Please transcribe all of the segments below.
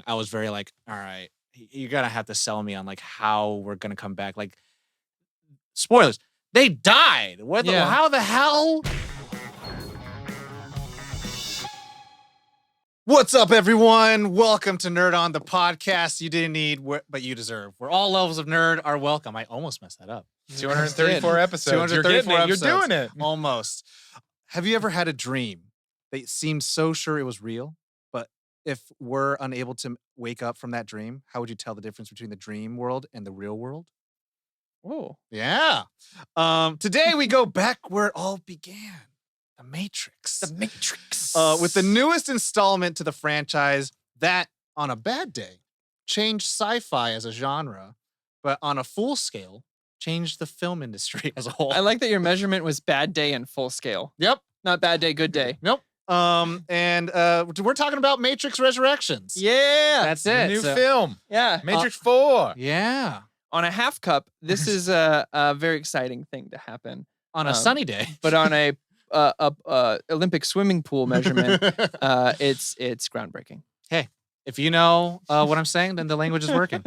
song, I was very like, all right, you're gonna have to sell me on like how we're gonna come back. Like, spoilers, they died. What? Yeah. How the hell? What's up, everyone? Welcome to Nerd On, the podcast you didn't need, but you deserve. Where all levels of nerd are welcome. I almost messed that up. 234 episodes. You're getting it. You're doing it. Almost. Have you ever had a dream that seemed so sure it was real, but if we're unable to wake up from that dream, how would you tell the difference between the dream world and the real world? Oh. Yeah. Today we go back where it all began. The Matrix. The Matrix. With the newest installment to the franchise that, on a bad day, changed sci-fi as a genre, but on a full scale, changed the film industry as a whole. I like that your measurement was bad day and full scale. Yep. Not bad day, good day. Nope. And we're talking about Matrix Resurrections. Yeah. That's it. New film. Yeah. Matrix 4. Yeah. On a half cup, this is a very exciting thing to happen. On a sunny day. But on a Olympic swimming pool measurement, it's groundbreaking. Hey, if you know what I'm saying, then the language is working.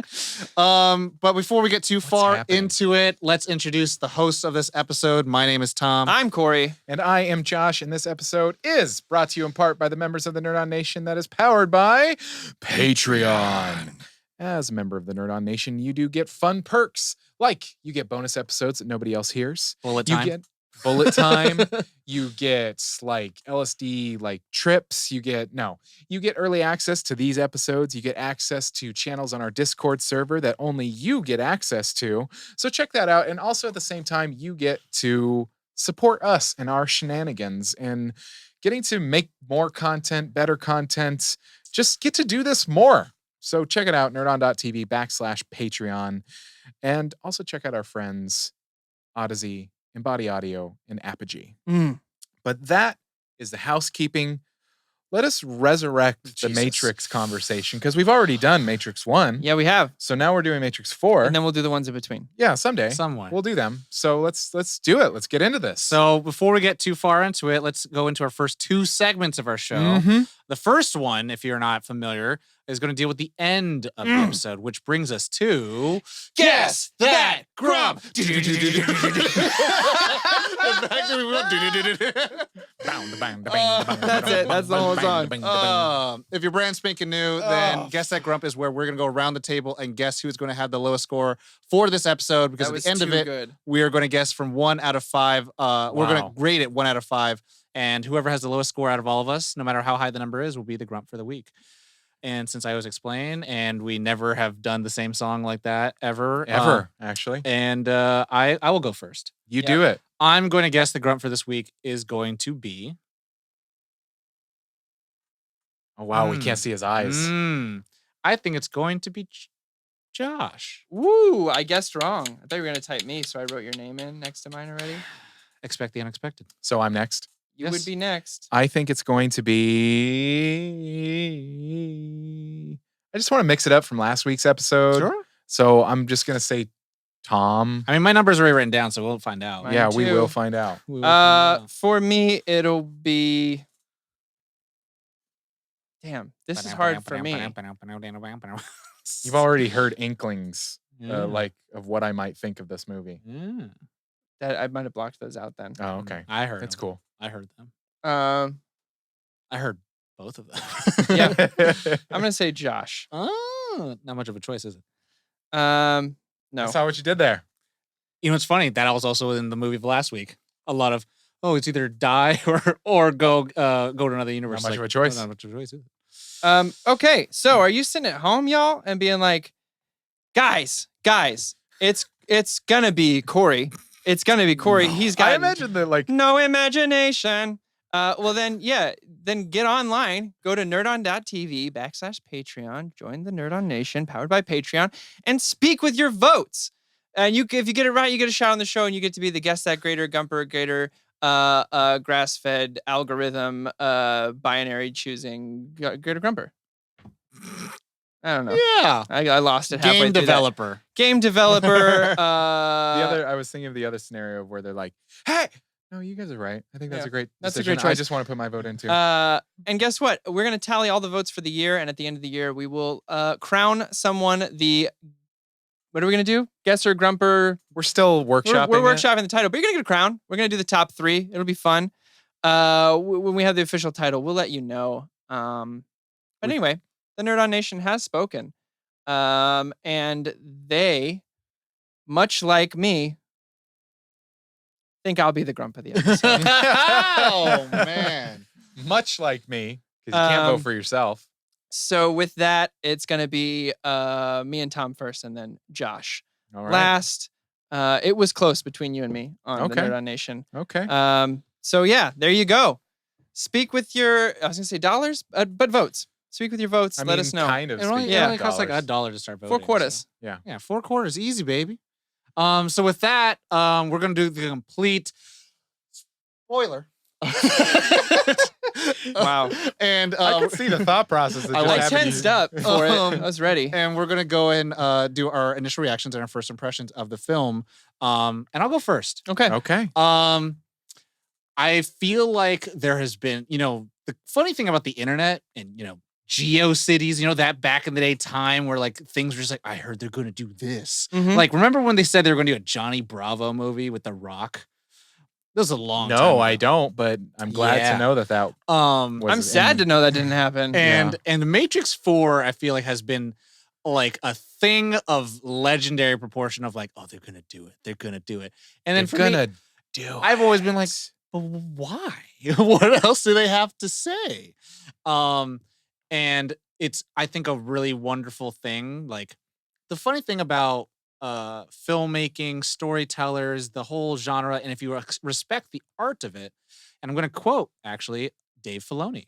But before we get too far into it, let's introduce the hosts of this episode. My name is Tom. I'm Corey. And I am Josh, and this episode is brought to you in part by the members of the Nerd On Nation that is powered by Patreon. As a member of the Nerd On Nation, you do get fun perks, like you get bonus episodes that nobody else hears. Bullet time. You get bullet time. You get like LSD like trips. You get early access to these episodes. You get access to channels on our Discord server that only you get access to. So check that out. And also at the same time, you get to support us and our shenanigans and getting to make more content, better content. Just get to do this more. So check it out, nerdon.tv/Patreon. And also check out our friends, Odyssey, Embody Audio, and Apogee. But that is the housekeeping. Let us resurrect the Matrix conversation, because we've already done Matrix 1. Yeah, we have. So now we're doing Matrix 4. And then we'll do the ones in between. Yeah, someday. Somewhere. We'll do them. So let's do it. Let's get into this. So before we get too far into it, let's go into our first two segments of our show. Mm-hmm. The first one, if you're not familiar, is going to deal with the end of the episode, which brings us to Guess That Grump. That's it. That's the whole song. If you're brand spanking new, then Guess That Grump is where we're going to go around the table and guess who's going to have the lowest score for this episode. Because at the end of it, we are going to guess from 1 out of 5. We're going to grade it 1 out of 5. And whoever has the lowest score out of all of us, no matter how high the number is, will be the grump for the week. And since I always explain, and we never have done the same song like that ever, actually. And I will go first. You do it. I'm going to guess the grump for this week is going to be. Oh wow, we can't see his eyes. I think it's going to be Josh. Woo! I guessed wrong. I thought you were gonna type me, so I wrote your name in next to mine already. Expect the unexpected. So I'm next. You would be next. I think it's going to be. I just want to mix it up from last week's episode. Sure. So I'm just gonna say Tom. I mean, my numbers are already written down, so we'll find out. Mine yeah, too. we will find out. For me, it'll be. Damn, this is hard for me. You've already heard inklings, like of what I might think of this movie. That I might have blocked those out then. Oh, okay. I heard. That's them. cool. I heard them. I heard both of them. Yeah. I'm gonna say Josh. Oh, not much of a choice, is it? No. I saw what you did there. You know, it's funny. That was also in the movie of last week. A lot of it's either die or go to another universe. Not much of a choice. Not much of a choice. Okay. So are you sitting at home, y'all, and being like, guys, it's gonna be Corey. It's gonna be Corey. He's got. I imagine that like no imagination. Well then get online, go to nerdon.tv/Patreon, join the Nerd On Nation, powered by Patreon, and speak with your votes. And if you get it right, you get a shout on the show, and you get to be the Guess That Grader, Gumper Grader, grass-fed algorithm, binary choosing Grader Grumper. I don't know. Yeah. I lost it halfway Game developer. Game developer. I was thinking of the other scenario where they're like, hey, No, you guys are right. I think that's Yeah. a great That's a decision. great choice. I just want to put my vote into. And guess what? We're going to tally all the votes for the year. And at the end of the year, we will crown someone the... What are we going to do? Guesser, Grumper. We're still workshopping. We're workshopping the title, but you're going to get a crown. We're going to do the top 3. It'll be fun. When we have the official title, we'll let you know. But anyway, the Nerd On Nation has spoken. And they, much like me, think I'll be the grump of the episode. Oh, man. Much like me, because you can't vote for yourself. So with that, it's going to be me and Tom first, and then Josh last. It was close between you and me on the Nerd On Nation. Okay. So yeah, there you go. Speak with your, I was going to say dollars, but votes. Speak with your votes. Let us know. Kind of. It only costs like $1 to start voting. 4 quarters. So. Yeah, 4 quarters. Easy, baby. So with that, we're going to do the complete spoiler. Wow. And I could see the thought process. That I tensed up for it. I was ready. And we're going to go and do our initial reactions and our first impressions of the film. And I'll go first. Okay. I feel like there has been, the funny thing about the internet and, GeoCities, that back in the day time where like things were just like, I heard they're going to do this. Mm-hmm. Like, remember when they said they were going to do a Johnny Bravo movie with The Rock? That was a long time No, ago. I don't, but I'm glad to know that I'm sad to know that didn't happen. And The Matrix 4, I feel like, has been like a thing of legendary proportion of like, oh, they're going to do it. They're going to do it. And then they're for me, I've always been like, but why? What else do they have to say? And it's, I think, a really wonderful thing. Like, the funny thing about filmmaking, storytellers, the whole genre, and if you respect the art of it, and I'm going to quote, actually, Dave Filoni,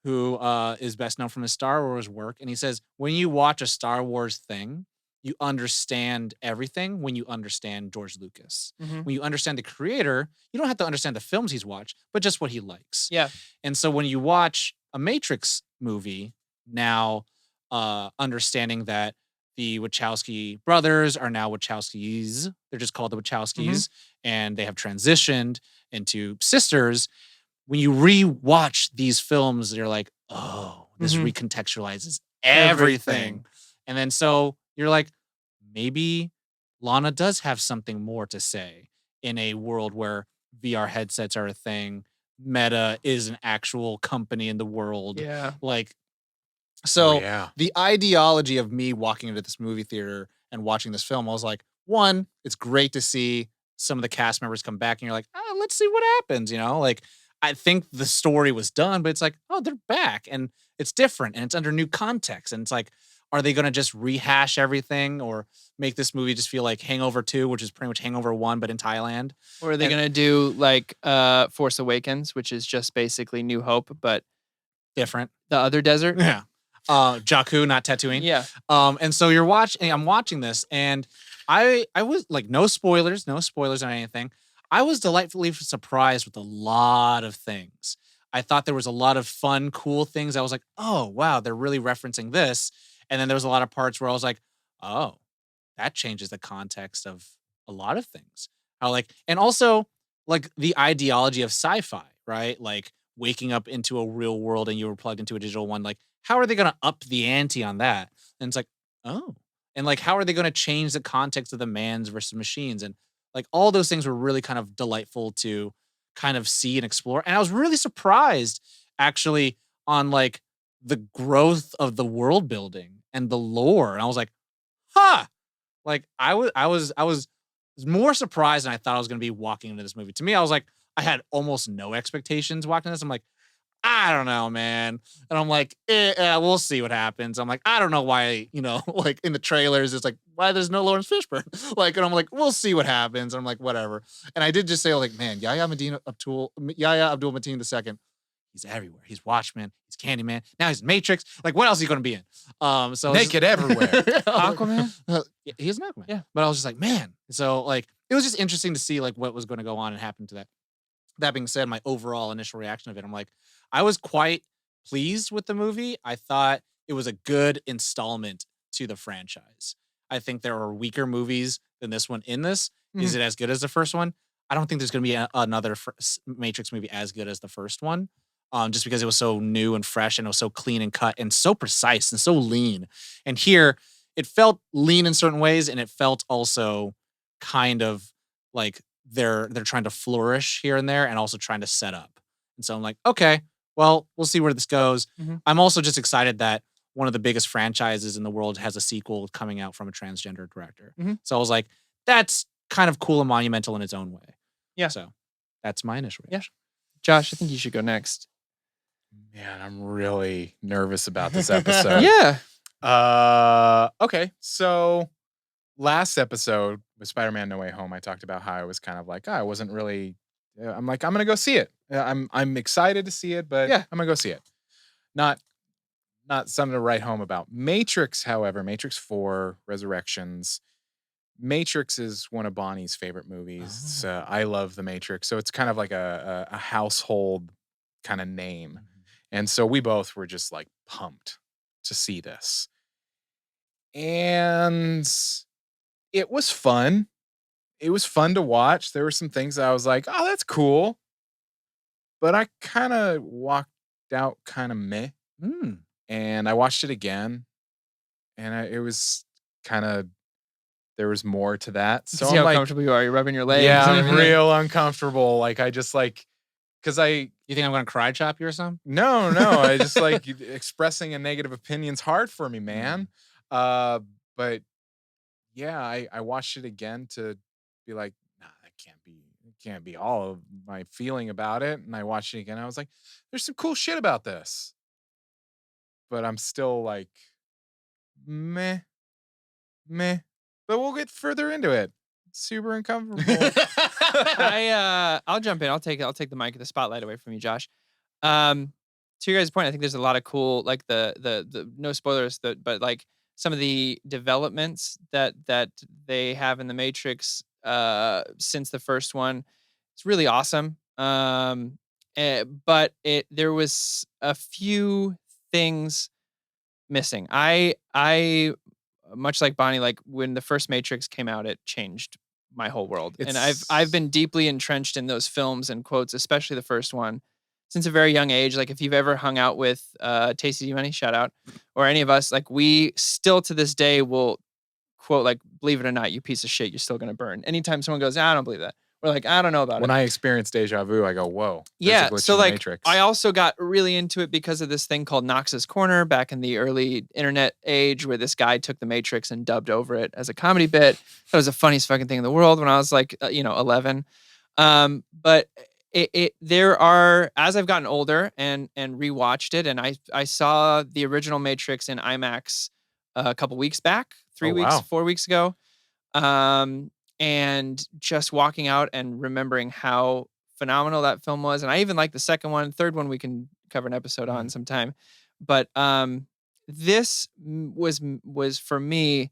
who is best known from his Star Wars work, and he says, when you watch a Star Wars thing, you understand everything when you understand George Lucas. Mm-hmm. When you understand the creator, you don't have to understand the films he's watched, but just what he likes. Yeah. And so when you watch a Matrix movie, now understanding that the Wachowski brothers are now Wachowskis, they're just called the Wachowskis, and they have transitioned into sisters. When you re-watch these films, you're like, oh, this recontextualizes everything. And then so you're like, maybe Lana does have something more to say in a world where VR headsets are a thing. Meta is an actual company in the world. Yeah. Like, so the ideology of me walking into this movie theater and watching this film, I was like, one, it's great to see some of the cast members come back and you're like, let's see what happens. Like, I think the story was done, but it's like, oh, they're back and it's different and it's under new context. And it's like, are they going to just rehash everything or make this movie just feel like Hangover 2, which is pretty much Hangover 1, but in Thailand? Or are they going to do like Force Awakens, which is just basically New Hope, but different? The other desert? Yeah. Jakku, not Tatooine. Yeah. And so I'm watching this and I was like, no spoilers on anything. I was delightfully surprised with a lot of things. I thought there was a lot of fun, cool things. I was like, oh, wow, they're really referencing this. And then there was a lot of parts where I was like, oh, that changes the context of a lot of things. And also like the ideology of sci-fi, right? Like waking up into a real world and you were plugged into a digital one. Like, how are they going to up the ante on that? And it's like, oh, and like, how are they going to change the context of the mans versus machines? And like all those things were really kind of delightful to kind of see and explore. And I was really surprised actually on like the growth of the world building and the lore. And I was like, like I was more surprised than I thought I was going to be walking into this movie. To me, I was like, I had almost no expectations walking this. I'm like, I don't know, man. And I'm like, we'll see what happens. I'm like, I don't know why, like in the trailers, it's like, why there's no Lawrence Fishburne? Like, and I'm like, we'll see what happens. And I'm like, whatever. And I did just say, like, man, Yahya Abdul-Mateen II, he's everywhere. He's Watchmen. He's Candyman. Now he's Matrix. Like, what else is he going to be in? So naked everywhere. Aquaman? He's an Aquaman. Yeah. But I was just like, man. So like, it was just interesting to see like what was going to go on and happen to that. That being said, my overall initial reaction of it, I'm like, I was quite pleased with the movie. I thought it was a good installment to the franchise. I think there are weaker movies than this one in this. Is it as good as the first one? I don't think there's going to be another Matrix movie as good as the first one. Just because it was so new and fresh and it was so clean and cut and so precise and so lean. And here, it felt lean in certain ways, and it felt also kind of like they're trying to flourish here and there and also trying to set up. And so I'm like, okay, well, we'll see where this goes. Mm-hmm. I'm also just excited that one of the biggest franchises in the world has a sequel coming out from a transgender director. Mm-hmm. So I was like, that's kind of cool and monumental in its own way. Yeah. So that's my initial reaction. Yeah. Josh, I think you should go next. Man, I'm really nervous about this episode. Yeah. Okay. So last episode with Spider-Man No Way Home, I talked about how I was kind of like, I wasn't really. I'm like, I'm gonna go see it. I'm excited to see it, but yeah, I'm gonna go see it. Not something to write home about. Matrix, however, Matrix 4 Resurrections. Matrix is one of Bonnie's favorite movies. I love The Matrix, so it's kind of like a household kind of name. And so we both were just like pumped to see this. And it was fun. It was fun to watch. There were some things that I was like, oh, that's cool. But I kind of walked out kind of meh. And I watched it again. And it was kind of, there was more to that. So see I'm how like, comfortable you are. You're rubbing your legs. Yeah, I'm real uncomfortable. Like I just like, because you think I'm going to cry chop you or something? No. I just like expressing a negative opinion's hard for me, man. But yeah, I watched it again to be like, nah, that can't be all of my feeling about it. And I watched it again. I was like, there's some cool shit about this. But I'm still like, meh. But we'll get further into it. It's super uncomfortable. I'll jump in. I'll take the mic, the spotlight away from you, Josh. To your guys' point, I think there's a lot of cool, like the no spoilers, but like some of the developments that they have in the Matrix since the first one. It's really awesome. But there was a few things missing. I much like Bonnie, like when the first Matrix came out, it changed my whole world. And I've been deeply entrenched in those films and quotes, especially the first one, since a very young age. Like if you've ever hung out with Tasty D Money, shout out, or any of us, like we still to this day will quote, like, believe it or not, you piece of shit, you're still gonna burn. Anytime someone goes, I don't believe that. We're like, I don't know about it. When I experience deja vu, I go, whoa. Yeah. So like, Matrix. I also got really into it because of this thing called Knox's Corner back in the early internet age, where this guy took the Matrix and dubbed over it as a comedy bit. That was the funniest fucking thing in the world when I was like, 11. But there are, as I've gotten older and rewatched it, and I saw the original Matrix in IMAX a couple weeks back, 3 weeks, wow. 4 weeks ago. And just walking out and remembering how phenomenal that film was. And I even like the second one. Third one we can cover an episode on sometime. But this was for me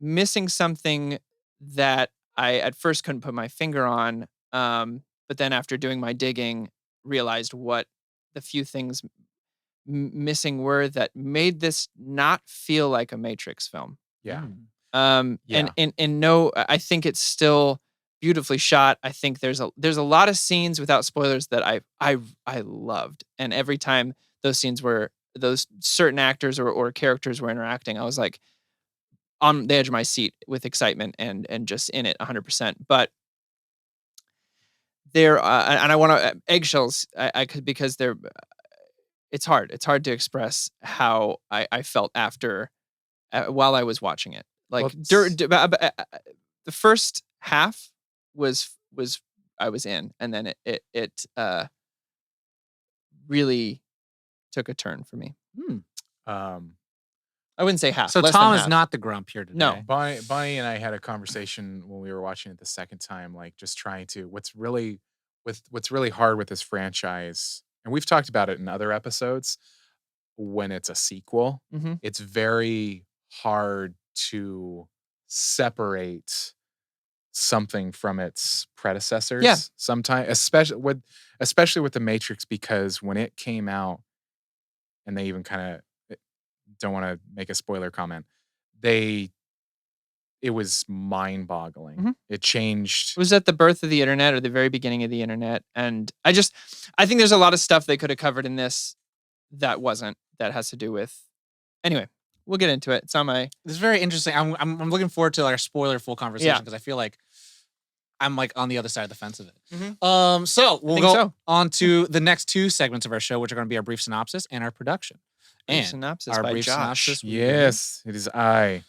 missing something that I at first couldn't put my finger on. But then after doing my digging, realized what the few things missing were that made this not feel like a Matrix film. Yeah. And no, I think it's still beautifully shot. I think there's a lot of scenes without spoilers that I loved. And every time those scenes were, those certain actors or characters were interacting, I was like on the edge of my seat with excitement and just in it 100%. But there, and I want to eggshells. I could, because they're, it's hard. It's hard to express how I felt after, while I was watching it. Like the first half was I was in, and then it really took a turn for me. I wouldn't say half. So Tom is not the grump here today. No. Bonnie and I had a conversation when we were watching it the second time, like just trying to what's really hard with this franchise, and we've talked about it in other episodes. When it's a sequel, it's very hard to separate something from its predecessors. Yeah. Sometimes, especially with the Matrix, because when it came out, and they even kind of don't want to make a spoiler comment, they it was mind-boggling. Mhm. It changed. It was at the birth of the internet or the very beginning of the internet. And I think there's a lot of stuff they could have covered in this that wasn't, that has to do with, anyway, we'll get into it. It's on my. This is very interesting. I'm looking forward to our spoiler full conversation because I feel like I'm like on the other side of the fence of it. Mm-hmm. So we'll go on to the next two segments of our show, which are going to be our brief synopsis and our production. Brief synopsis by Josh. Yes, it is I.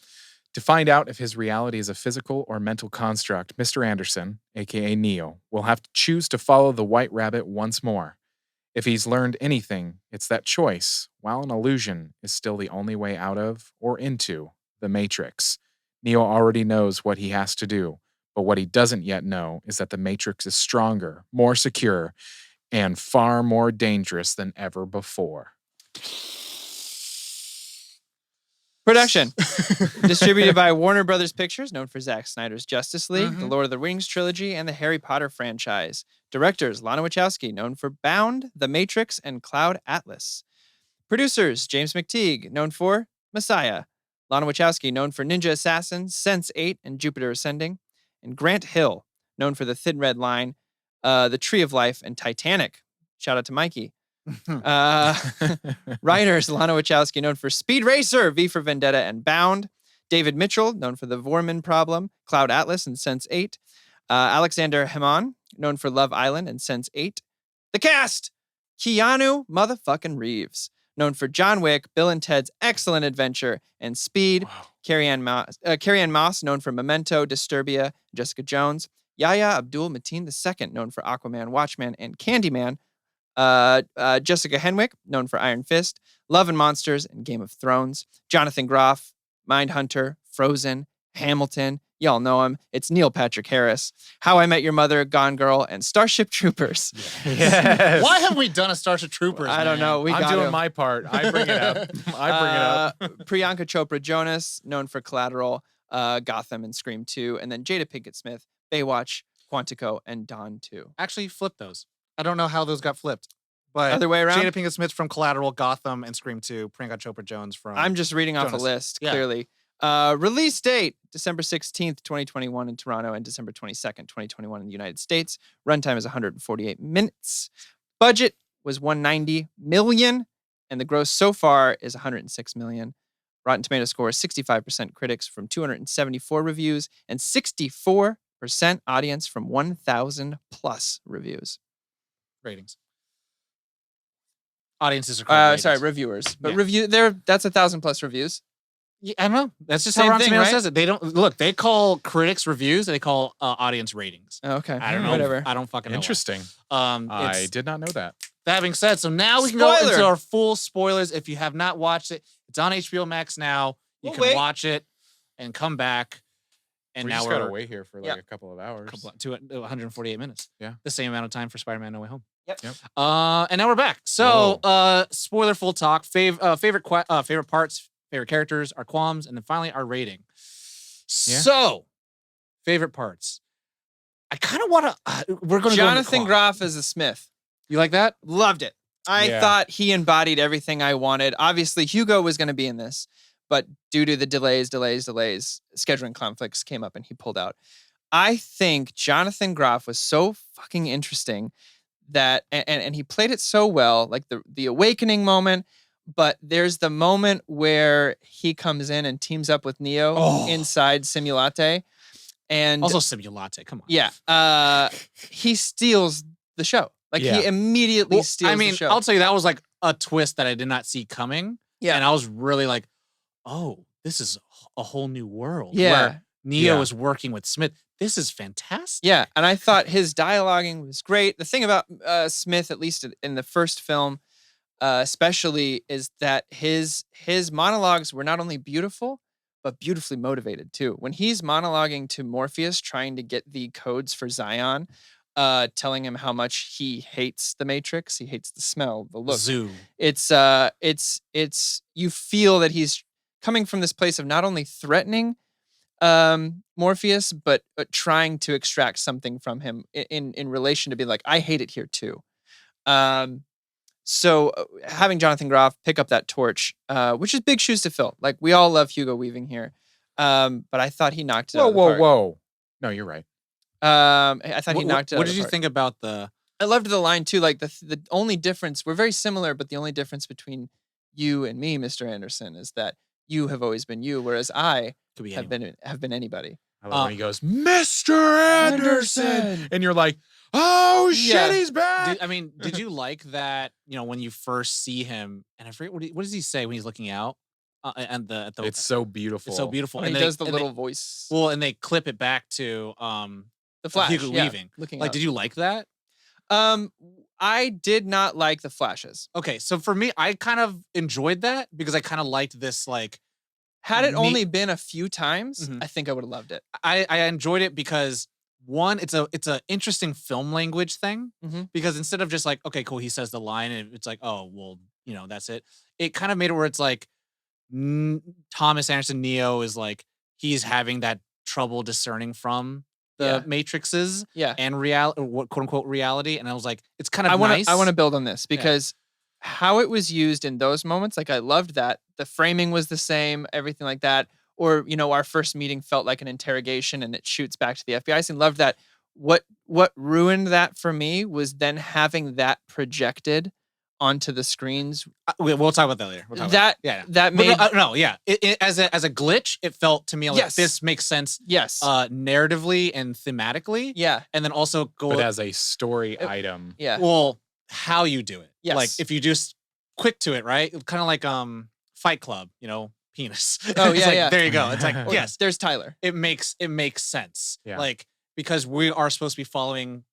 To find out if his reality is a physical or mental construct, Mr. Anderson, aka Neo, will have to choose to follow the White Rabbit once more. If he's learned anything, it's that choice, while an illusion, is still the only way out of or into the Matrix. Neo already knows what he has to do, but what he doesn't yet know is that the Matrix is stronger, more secure, and far more dangerous than ever before. Production. Distributed by Warner Brothers Pictures, known for Zack Snyder's Justice League, the Lord of the Rings trilogy, and the Harry Potter franchise. Directors, Lana Wachowski, known for Bound, The Matrix, and Cloud Atlas. Producers, James McTeague, known for Messiah. Lana Wachowski, known for Ninja Assassin, Sense8, and Jupiter Ascending. And Grant Hill, known for The Thin Red Line, The Tree of Life, and Titanic. Shout out to Mikey. Writers, Lana Wachowski, known for Speed Racer, V for Vendetta, and Bound. David Mitchell, known for The Vorman Problem, Cloud Atlas, and Sense8. Alexander Hammond, known for Love Island and Sense8. The cast, Keanu motherfucking Reeves, known for John Wick, Bill and Ted's Excellent Adventure, and Speed. Wow. Carrie-Anne Moss, known for Memento, Disturbia, Jessica Jones. Yahya Abdul-Mateen II, known for Aquaman, Watchmen, and Candyman. Jessica Henwick, known for Iron Fist, Love and Monsters, and Game of Thrones. Jonathan Groff, Mindhunter, Frozen, Hamilton. Y'all know him. It's Neil Patrick Harris. How I Met Your Mother, Gone Girl, and Starship Troopers. Yes. Why haven't we done a Starship Troopers? I don't know. I'm doing my part. I bring it up. Priyanka Chopra Jonas, known for Collateral, Gotham, and Scream 2. And then Jada Pinkett Smith, Baywatch, Quantico, and Dawn 2. Actually, flip those. I don't know how those got flipped. But other way around? Jada Pinkett Smith from Collateral, Gotham, and Scream 2. Priyanka Chopra Jones from I'm just reading off a list, clearly. Release date, December 16th, 2021 in Toronto, and December 22nd, 2021 in the United States. Runtime is 148 minutes. Budget was $190 million, and the gross so far is $106 million. Rotten Tomato score is 65% critics from 274 reviews, and 64% audience from 1,000 plus reviews. Ratings. Audiences are called sorry, reviewers. But that's 1,000 plus reviews. Yeah, I don't know. That's just Same how Rotten thing, Tomatoes right? says it. They don't look. They call critics reviews. And they call audience ratings. Oh, okay. I don't know. Whatever. I don't fucking know. Interesting. I did not know that. That being said, so now we can go into our full spoilers. If you have not watched it, it's on HBO Max now. You can watch it and come back. And we now just we're gotta wait here for like a couple of hours. 148 minutes. Yeah. The same amount of time for Spider-Man No Way Home. Yep. And now we're back. So, spoiler full talk. Favorite parts, favorite characters, our qualms, and then finally our rating. Yeah. So, favorite parts. I kind of want to. We're going to Jonathan Groff as a Smith. You like that? Loved it. I thought he embodied everything I wanted. Obviously, Hugo was going to be in this, but due to the delays, scheduling conflicts came up and he pulled out. I think Jonathan Groff was so fucking interesting that, and he played it so well, like the awakening moment. But there's the moment where he comes in and teams up with Neo inside Simulate. And also Simulate, come on. Yeah. He steals the show. Like he immediately steals the show. I'll tell you, that was like a twist that I did not see coming. Yeah. And I was really like, oh, this is a whole new world. Yeah. Where Neo is working with Smith. This is fantastic. Yeah. And I thought his dialoguing was great. The thing about Smith, at least in the first film, especially, is that his monologues were not only beautiful, but beautifully motivated too. When he's monologuing to Morpheus, trying to get the codes for Zion, telling him how much he hates the Matrix, he hates the smell, the look. Zoo. It's you feel that he's coming from this place of not only threatening Morpheus, but trying to extract something from him in relation to be like, I hate it here too. So having Jonathan Groff pick up that torch, which is big shoes to fill. Like, we all love Hugo Weaving here. But I thought he knocked it out of the park. Whoa. No, you're right. I thought he knocked it out What of the did you park. think about the... I loved the line too. Like the only difference, we're very similar, but the only difference between you and me, Mr. Anderson, is that you have always been you, whereas I have been anybody. I love when he goes, Mr. Anderson, and you're like, oh shit, he's back. Did you like that? When you first see him, and I forget what does he say when he's looking out? It's so beautiful. It's so beautiful. And he does the little voice. Well, and they clip it back to the Flash Hugo Weaving. Looking like, up. Did you like that? I did not like the flashes. Okay, so for me, I kind of enjoyed that because I kind of liked this, like... Had it only been a few times, I think I would have loved it. I enjoyed it because, one, it's a interesting film language thing, because instead of just like, okay, cool, he says the line and it's like, oh, well, that's it. It kind of made it where it's like Thomas Anderson Neo is like, he's having that trouble discerning from the matrices and quote unquote reality. And I was like, it's kind of nice. I want to build on this because how it was used in those moments, like I loved that. The framing was the same, everything like that. Or, our first meeting felt like an interrogation and it shoots back to the FBI scene. Loved that. What ruined that for me was then having that projected onto the screens. We'll talk about that later. That made as a glitch, it felt to me like this makes sense. Yes, narratively and thematically. Yeah, and then also but as a story item. Yeah. Well, how you do it. Yes. Like if you just quick to it, right? Kind of like Fight Club. Penis. Oh yeah. There you go. It's like yes, there's Tyler. It makes sense. Yeah. Like because we are supposed to be following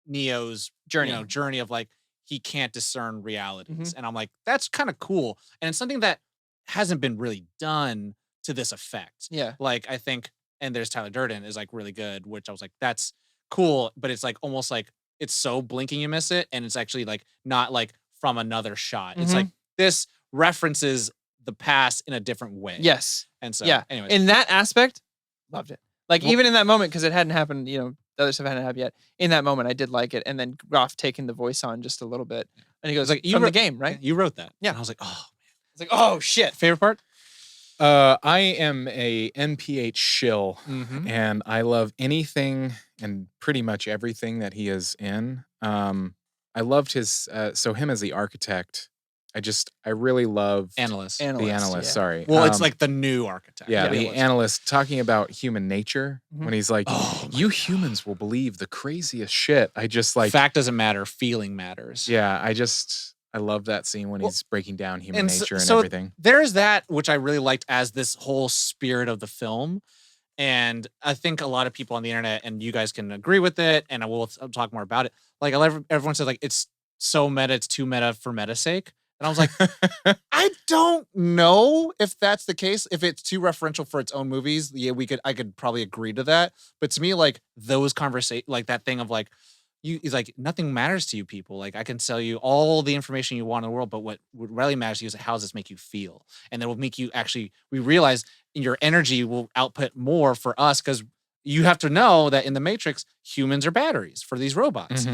Neo's journey. Journey of like he can't discern realities, and I'm like that's kind of cool, and it's something that hasn't been really done to this effect. Yeah. Like I think, and there's Tyler Durden is like really good, which I was like that's cool, but it's like almost like it's so blinking you miss it, and it's actually like not like from another shot. It's like this references the past in a different way. Yes. And so, anyways. In that aspect, loved it. Like, even in that moment, because it hadn't happened, the other stuff hadn't happened yet. In that moment, I did like it. And then Groff taking the voice on just a little bit. And he goes, like, from the game, right? You wrote that. Yeah. And I was like, oh, man. It's like, oh, shit. Favorite part? I am a NPH shill, and I love anything and pretty much everything that he is in. I loved his, him as the architect. I really love the analyst. Sorry. Well, it's like the new architect. Yeah, the analyst talking about human nature when he's like, you humans will believe the craziest shit. I just like fact doesn't matter, feeling matters. Yeah, I love that scene when he's breaking down human nature and everything. There's that which I really liked as this whole spirit of the film. And I think a lot of people on the internet, and you guys can agree with it, and I'll talk more about it. Like everyone says, like it's so meta, it's too meta for meta's sake. And I was like, I don't know if that's the case. If it's too referential for its own movies, I could probably agree to that. But to me, like those conversations, like that thing of like, he's like, nothing matters to you people. Like I can sell you all the information you want in the world, but what really matters to you is how does this make you feel? And that will make you we realize your energy will output more for us because you have to know that in the Matrix, humans are batteries for these robots.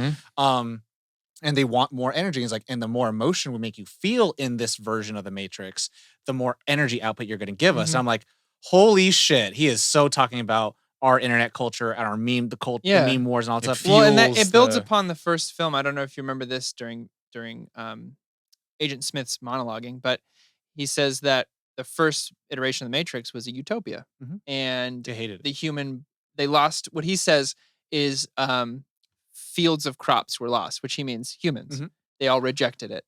And they want more energy. It's like, and the more emotion we make you feel in this version of the Matrix, the more energy output you're going to give us. So I'm like, holy shit, he is so talking about our internet culture and our meme, the meme wars and all that stuff. Well, and it builds upon the first film. I don't know if you remember this during Agent Smith's monologuing, but he says that the first iteration of the Matrix was a utopia, and they hated it. They lost. What he says is fields of crops were lost, which he means humans. They all rejected it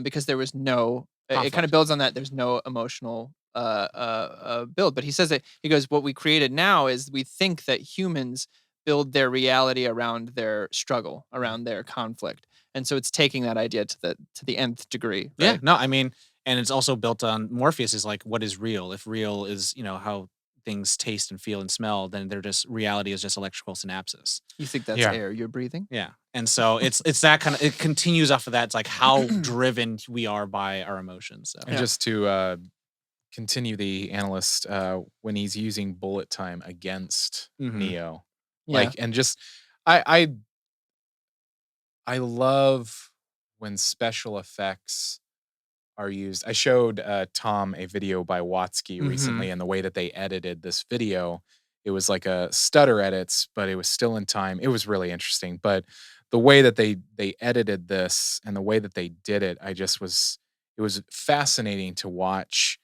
because there was no. It kind of builds on that. There's no emotional build, but he says that he goes, what we created now is we think that humans build their reality around their struggle, around their conflict, and so it's taking that idea to the nth degree. Right? Yeah, no, I mean, and it's also built on Morpheus is like, what is real? If real is how things taste and feel and smell, then reality is just electrical synapses. You think that's air you're breathing? Yeah. And so it's that kind of, it continues off of that. It's like how driven we are by our emotions. So. And just to continue the analyst, when he's using bullet time against Neo, like, and just, I love when special effects are used. I showed Tom a video by Watsky recently, and the way that they edited this video, it was like a stutter edits, but it was still in time. It was really interesting. But the way that they edited this and the way that they did it, it was fascinating to watch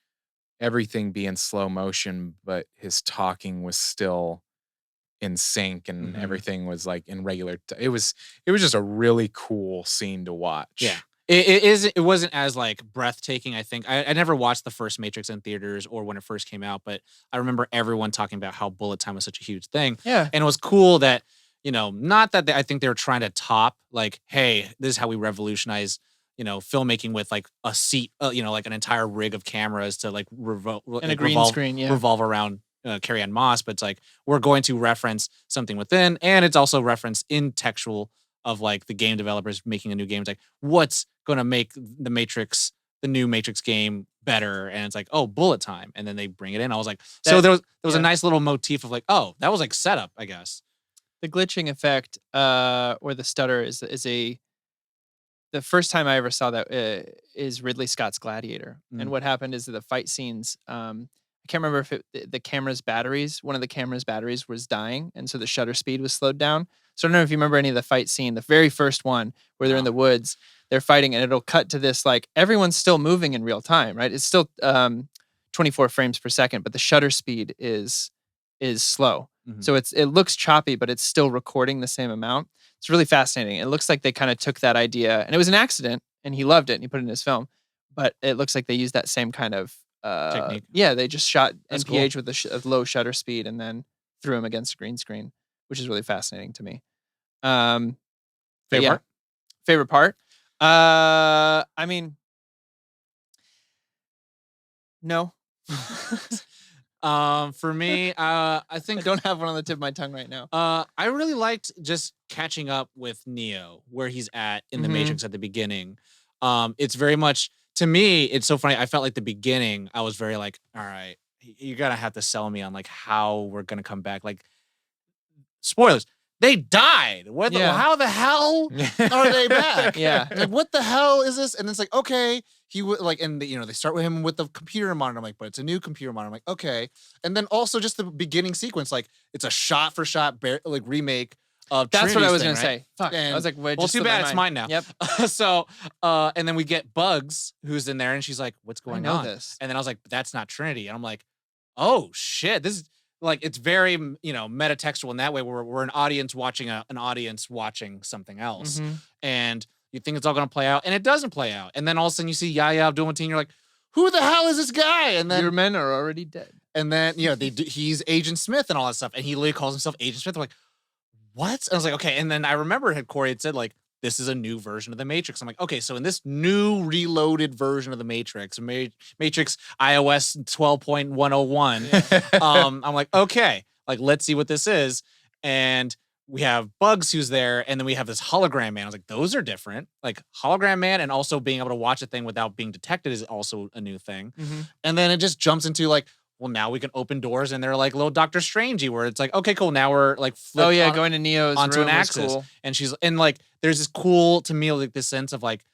everything be in slow motion, but his talking was still in sync and everything was like in regular. It was just a really cool scene to watch. Yeah. It wasn't as like breathtaking. I think I never watched the first Matrix in theaters or when it first came out, but I remember everyone talking about how bullet time was such a huge thing. Yeah. And it was cool that, not that I think they were trying to top like, hey, this is how we revolutionize, filmmaking with like a seat, like an entire rig of cameras to like and a green screen, revolve around Carrie Ann Moss. But it's like, we're going to reference something within, and it's also reference in textual of like the game developers making a new game. It's like, what's going to make the new Matrix game better? And it's like, oh, bullet time. And then they bring it in. I was like, so there was a nice little motif of like, oh, that was like setup, I guess. The glitching effect or the stutter is the first time I ever saw that is Ridley Scott's Gladiator. And what happened is that the fight scenes, I can't remember if the camera's batteries, one of the camera's batteries was dying. And so the shutter speed was slowed down. So I don't know if you remember any of the fight scene, the very first one where they're in the woods, they're fighting, and it'll cut to this, like, everyone's still moving in real time, right? It's still 24 frames per second, but the shutter speed is slow. So it looks choppy, but it's still recording the same amount. It's really fascinating. It looks like they kind of took that idea, and it was an accident, and he loved it, and he put it in his film. But it looks like they used that same kind of technique. Yeah, they just shot That's NPH cool. with a low shutter speed and then threw him against a green screen, which is really fascinating to me. Favorite part? I mean, no. For me, I think I don't have one on the tip of my tongue right now. I really liked just catching up with Neo, where he's at in the Matrix at the beginning. It's very much, to me, it's so funny. I felt like the beginning, I was very like, all right, you're gonna have to sell me on like how we're gonna come back. Like, spoilers, they died. How the hell are they back? Like, what the hell is this? And it's like, okay, he would like, and they start with him with the computer monitor. I'm like, but it's a new computer monitor. I'm like, okay. And then also just the beginning sequence, like it's a shot for shot like remake of That's Trinity's what I was thing, gonna say. Fuck. And, I was like, wait, well, just too slipped my bad it's mind. mine now. Yep. So, and then we get Bugs, who's in there, and she's like, what's going on? This. And then I was like, that's not Trinity. And I'm like, oh shit, this is like, it's very, metatextual in that way, where we're an audience watching an audience watching something else. And you think it's all going to play out, and it doesn't play out. And then all of a sudden you see Yahya Abdul-Mateen, you're like, who the hell is this guy? And then your men are already dead. And then, he's Agent Smith and all that stuff. And he literally calls himself Agent Smith. I'm like, what? And I was like, okay. And then I remember Corey had said, like, this is a new version of the Matrix. I'm like, okay, so in this new reloaded version of the Matrix, Matrix iOS 12.101, I'm like, okay, like, let's see what this is. And we have Bugs who's there, and then we have this hologram man. I was like, those are different. Like, hologram man and also being able to watch a thing without being detected is also a new thing. And then it just jumps into like, well, now we can open doors, and they're like little Doctor Strangey, where it's like, okay, cool. Now we're like, going to Neo's onto room an axis, cool. And like, there's this cool to me, like this sense of like,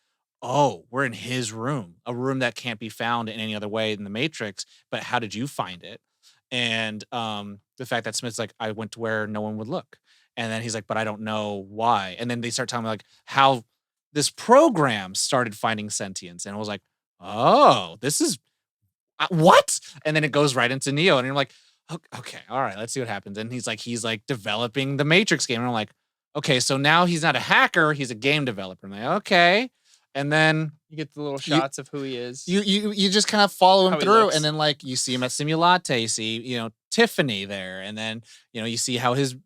oh, we're in his room, a room that can't be found in any other way in the Matrix. But how did you find it? And the fact that Smith's like, I went to where no one would look, and then he's like, but I don't know why. And then they start telling me like how this program started finding sentience, and I was like, oh, this is. What? And then it goes right into Neo, and you're like, okay, all right, let's see what happens. And he's like developing the Matrix game, and I'm like, okay, so now he's not a hacker, he's a game developer. I'm like, okay. And then you get the little shots of who he is. You just kind of follow him through, and then like you see him at Simulate, you see Tiffany there, and then you see how his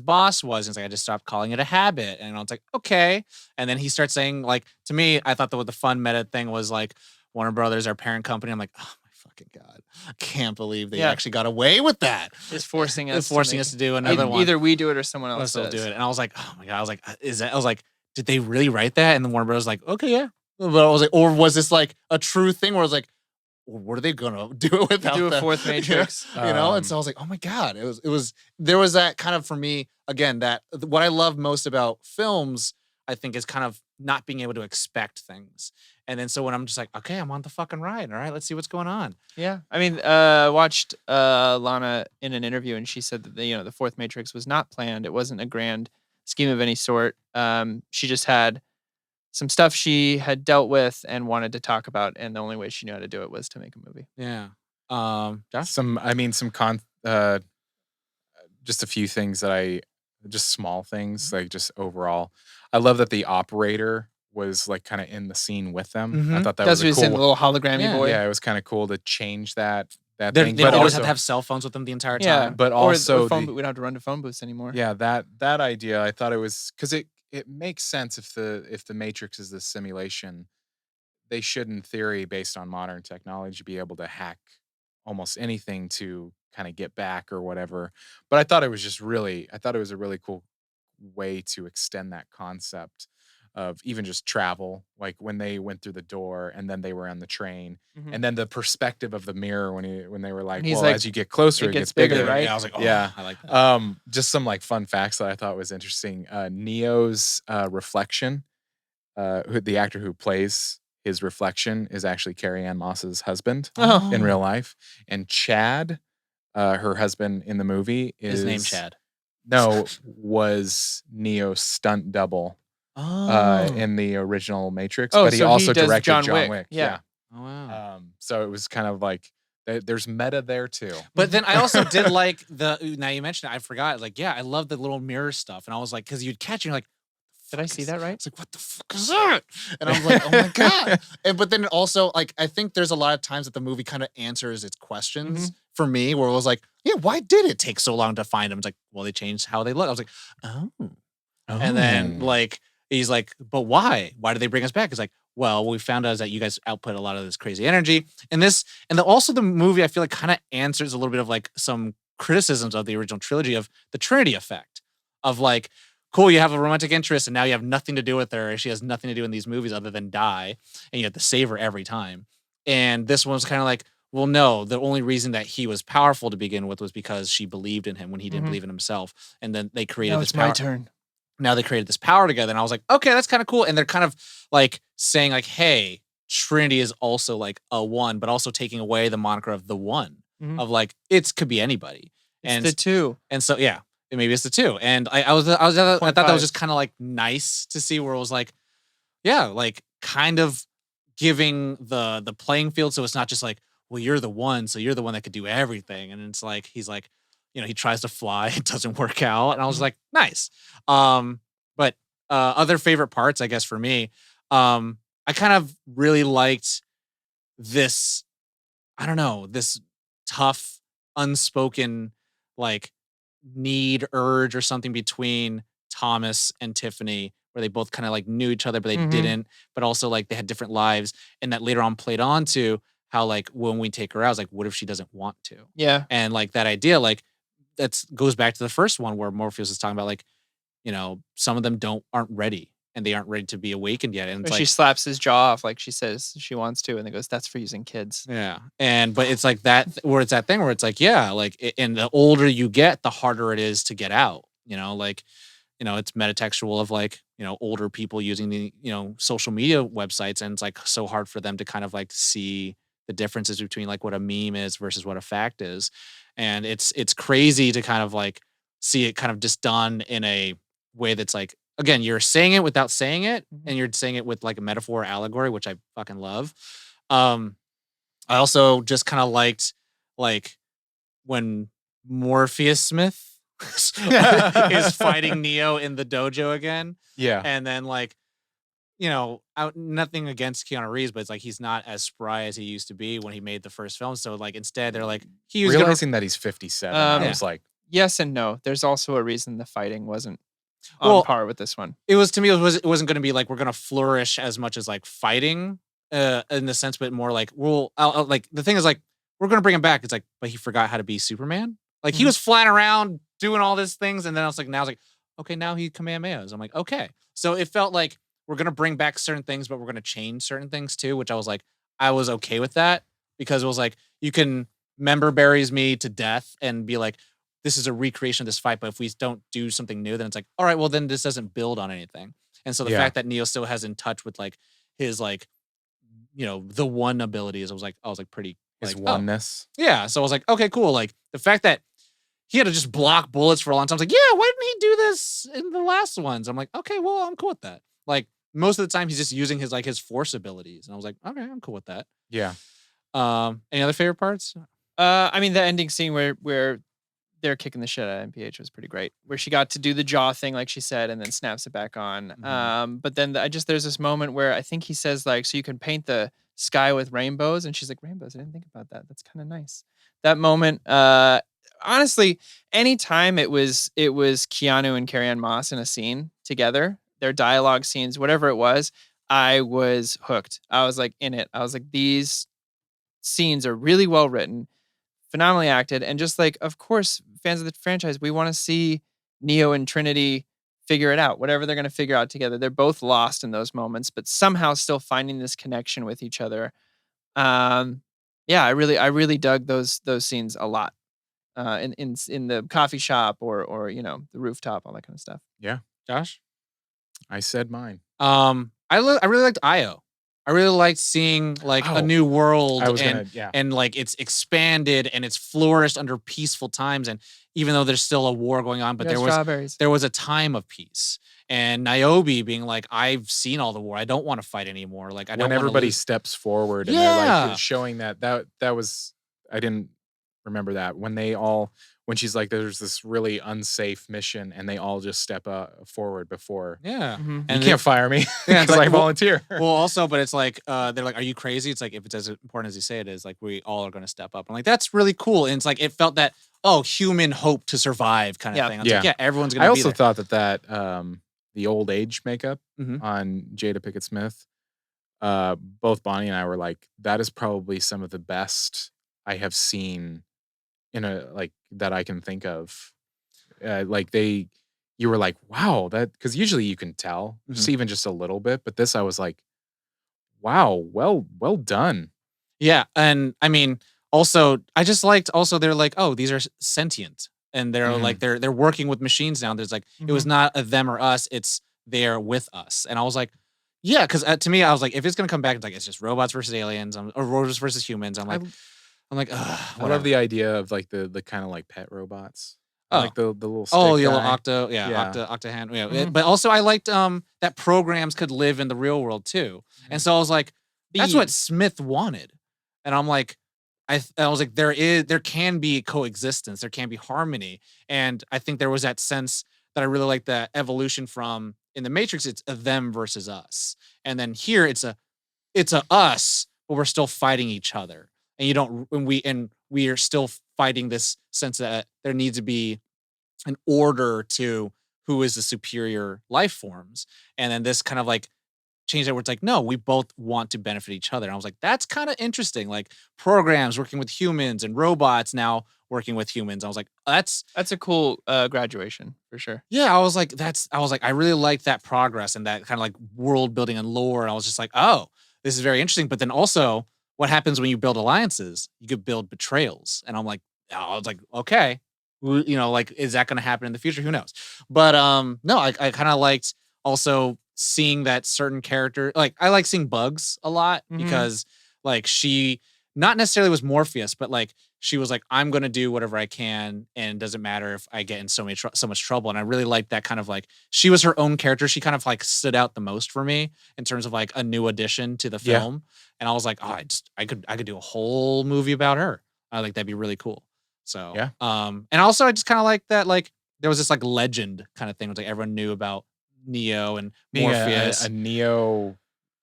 boss was. And it's like, I just stopped calling it a habit, and it's like, okay. And then he starts saying, like, to me, I thought that what the fun meta thing was like, Warner Brothers, our parent company. I'm like, oh my fucking God, I can't believe they actually got away with that. It's forcing us to do another one. Either we do it or someone else does. Do it. And I was like, oh my God, I was like, did they really write that? And then Warner Brothers was like, okay, yeah. But I was like, or was this like a true thing where I was like, well, what are they gonna do without do a fourth Matrix? And so I was like, oh my God, there was that kind of, for me, again, that what I love most about films, I think, is kind of not being able to expect things. And then so when I'm just like, okay, I'm on the fucking ride. All right, let's see what's going on. Yeah, I mean, watched Lana in an interview, and she said that the fourth Matrix was not planned. It wasn't a grand scheme of any sort. She just had some stuff she had dealt with and wanted to talk about, and the only way she knew how to do it was to make a movie. Yeah. Josh? Just a few things just small things, like just overall. I love that the operator was like kind of in the scene with them. I thought that was a cool, a little hologrammy boy. Yeah, it was kind of cool to change that thing. They but always also have to have cell phones with them the entire time. Yeah, but also or phone we don't have to run to phone booths anymore. Yeah, that idea, I thought it was because it makes sense if the Matrix is this simulation, they should, in theory, based on modern technology, be able to hack almost anything to kind of get back or whatever. But I thought it was a really cool way to extend that concept of even just travel, like when they went through the door and then they were on the train, and then the perspective of the mirror when they were like, well, as you get closer, it gets bigger, right? Yeah, I was like, oh, yeah, I like that. Just some like fun facts that I thought was interesting. Neo's reflection, the actor who plays his reflection is actually Carrie-Anne Moss's husband in real life, and Chad, her husband in the movie, is his name Chad. No, was Neo Stunt Double. In the original Matrix, but he also directed John Wick. Yeah. Oh wow. So it was kind of like there's meta there too. But then I also did like now you mentioned it, I forgot. Like, yeah, I love the little mirror stuff, and I was like, because you'd catch, and you're like, did I see that right? It's like, what the fuck is that? And I'm like, oh my god. But then also, like, I think there's a lot of times that the movie kind of answers its questions for me, where it was like, yeah, why did it take so long to find them? It's like, well, they changed how they look. I was like, oh. And then like. He's like, but why? Why did they bring us back? It's like, well, what we found out is that you guys output a lot of this crazy energy. And also the movie, I feel like, kind of answers a little bit of like some criticisms of the original trilogy of the Trinity effect. Of like, cool, you have a romantic interest and now you have nothing to do with her. She has nothing to do in these movies other than die. And you have to save her every time. And this one's kind of like, well, no, the only reason that he was powerful to begin with was because she believed in him when he didn't believe in himself. And then they created this power. My turn. Now they created this power together, and I was like, okay, that's kind of cool. And they're kind of like saying like, hey, Trinity is also like a one, but also taking away the moniker of the one of like, it could be anybody. It's the two. And so, yeah, maybe it's the two. And I thought that was just kind of like nice to see, where it was like, yeah, like kind of giving the playing field. So it's not just like, well, you're the one, so you're the one that could do everything. And it's like, he's like, he tries to fly, it doesn't work out. And I was like, nice. But other favorite parts, I guess, for me, I kind of really liked this, I don't know, this tough, unspoken, like, urge or something between Thomas and Tiffany, where they both kind of like knew each other, but they didn't, but also like they had different lives. And that later on played on to how, like, when we take her out, I was like, what if she doesn't want to? Yeah. And like that idea, like, that goes back to the first one where Morpheus is talking about, like, some of them aren't ready, and they aren't ready to be awakened yet. And she slaps his jaw off like she says she wants to, and then goes, that's for using kids. Yeah. But it's like that, where it's that thing where it's like, yeah, like, and the older you get, the harder it is to get out, like, it's metatextual of like, older people using the, social media websites. And it's like so hard for them to kind of like see the differences between like what a meme is versus what a fact is. And it's crazy to kind of like see it kind of just done in a way that's like, again, you're saying it without saying it, and you're saying it with like a metaphor or allegory, which I fucking love. I also just kind of liked like when Morpheus Smith is fighting Neo in the dojo again. Yeah. And then like, nothing against Keanu Reeves, but it's like he's not as spry as he used to be when he made the first film. So like instead they're like, he was realizing that he's 57. I was like, yes and no. There's also a reason the fighting wasn't on par with this one. It was, to me, it wasn't going to be like we're going to flourish as much as like fighting in the sense, but more like, like the thing is like, we're going to bring him back. It's like, but he forgot how to be Superman. Like he was flying around doing all these things, and then I was like, okay, now he Kamehamehas. I'm like, okay. So it felt like we're going to bring back certain things, but we're going to change certain things too, which I was like, I was okay with that, because it was like, you can member berries me to death and be like, this is a recreation of this fight, but if we don't do something new, then it's like, all right, well then this doesn't build on anything. And so the fact that Neo still has in touch with like his like the one abilities. I was like pretty his like, oneness. Yeah. So I was like, okay, cool. Like the fact that he had to just block bullets for a long time. I was like, yeah, why didn't he do this in the last ones? I'm like, okay, well, I'm cool with that. Like most of the time he's just using his force abilities. And I was like, okay, I'm cool with that. Yeah. Any other favorite parts? I mean, the ending scene where they're kicking the shit out of MPH was pretty great. Where she got to do the jaw thing, like she said, and then snaps it back on. But then there's this moment where I think he says like, so you can paint the sky with rainbows, and she's like, rainbows? I didn't think about that. That's kind of nice. That moment, honestly, anytime it was Keanu and Carrie-Anne Moss in a scene together, their dialogue scenes, whatever it was, I was hooked. I was like in it. I was like, these scenes are really well written, phenomenally acted, and just like, of course, fans of the franchise, we want to see Neo and Trinity figure it out, whatever they're going to figure out together. They're both lost in those moments, but somehow still finding this connection with each other. Yeah, I really dug those scenes a lot. In the coffee shop or the rooftop, all that kind of stuff. Yeah. Josh? I said mine. I really liked Io. I really liked seeing like a new world and like it's expanded and it's flourished under peaceful times. And even though there's still a war going on, but there was a time of peace. And Niobe being like, I've seen all the war. I don't want to fight anymore. Like I don't. When everybody steps forward and they're like showing that was, I didn't remember that when she's like, there's this really unsafe mission and they all just step forward before. Yeah. Mm-hmm. And you can't fire me because I volunteer. Well, also, but it's like, they're like, are you crazy? It's like, if it's as important as you say it is, like, we all are going to step up. I'm like, that's really cool. And it's like, it felt that, human hope to survive kind of thing. I was like, everyone's going to be there. I also thought that the old age makeup on Jada Pinkett Smith, both Bonnie and I were like, that is probably some of the best I have seen that I can think of. You were like, wow, that, because usually you can tell even just a little bit, but this I was like, wow, well done. Yeah. And I mean, also, I just liked they're like, oh, these are sentient. And they're like, they're working with machines now. There's like, it was not a them or us, it's they're with us. And I was like, yeah, because to me, I was like, if it's gonna come back, it's like, it's just robots versus aliens, or robots versus humans. I'm like, ugh. I love the idea of like the kind of like pet robots. Like the little stick the little Octo, Octo hand. Yeah. But also I liked that programs could live in the real world too. And so I was like, that's what Smith wanted. And I'm like, I was like, there can be coexistence, there can be harmony. And I think there was that sense that I really like the evolution from in the Matrix, it's a them versus us. And then here it's a us, but we're still fighting each other. And we are still fighting this sense that there needs to be an order to who is the superior life forms. And then this kind of like changed that where it's like, no, we both want to benefit each other. And I was like, that's kind of interesting. Like programs working with humans and robots now working with humans. I was like, that's a cool graduation for sure. Yeah, I was like, I really liked that progress and that kind of like world building and lore. And I was just like, oh, this is very interesting. But then also, what happens when you build alliances? You could build betrayals. And I was like, okay, like, is that going to happen in the future? Who knows? But no, I kind of liked also seeing that certain character, like I like seeing Bugs a lot because like she not necessarily was Morpheus, but like she was like, I'm going to do whatever I can. And it doesn't matter if I get in so much trouble. And I really liked that kind of like, she was her own character. She kind of like stood out the most for me in terms of like a new addition to the film. And I was like, oh, I could do a whole movie about her. I think that'd be really cool. So, and also I just kind of like that, like there was this like legend kind of thing. It was like everyone knew about Neo and being Morpheus. A Neo,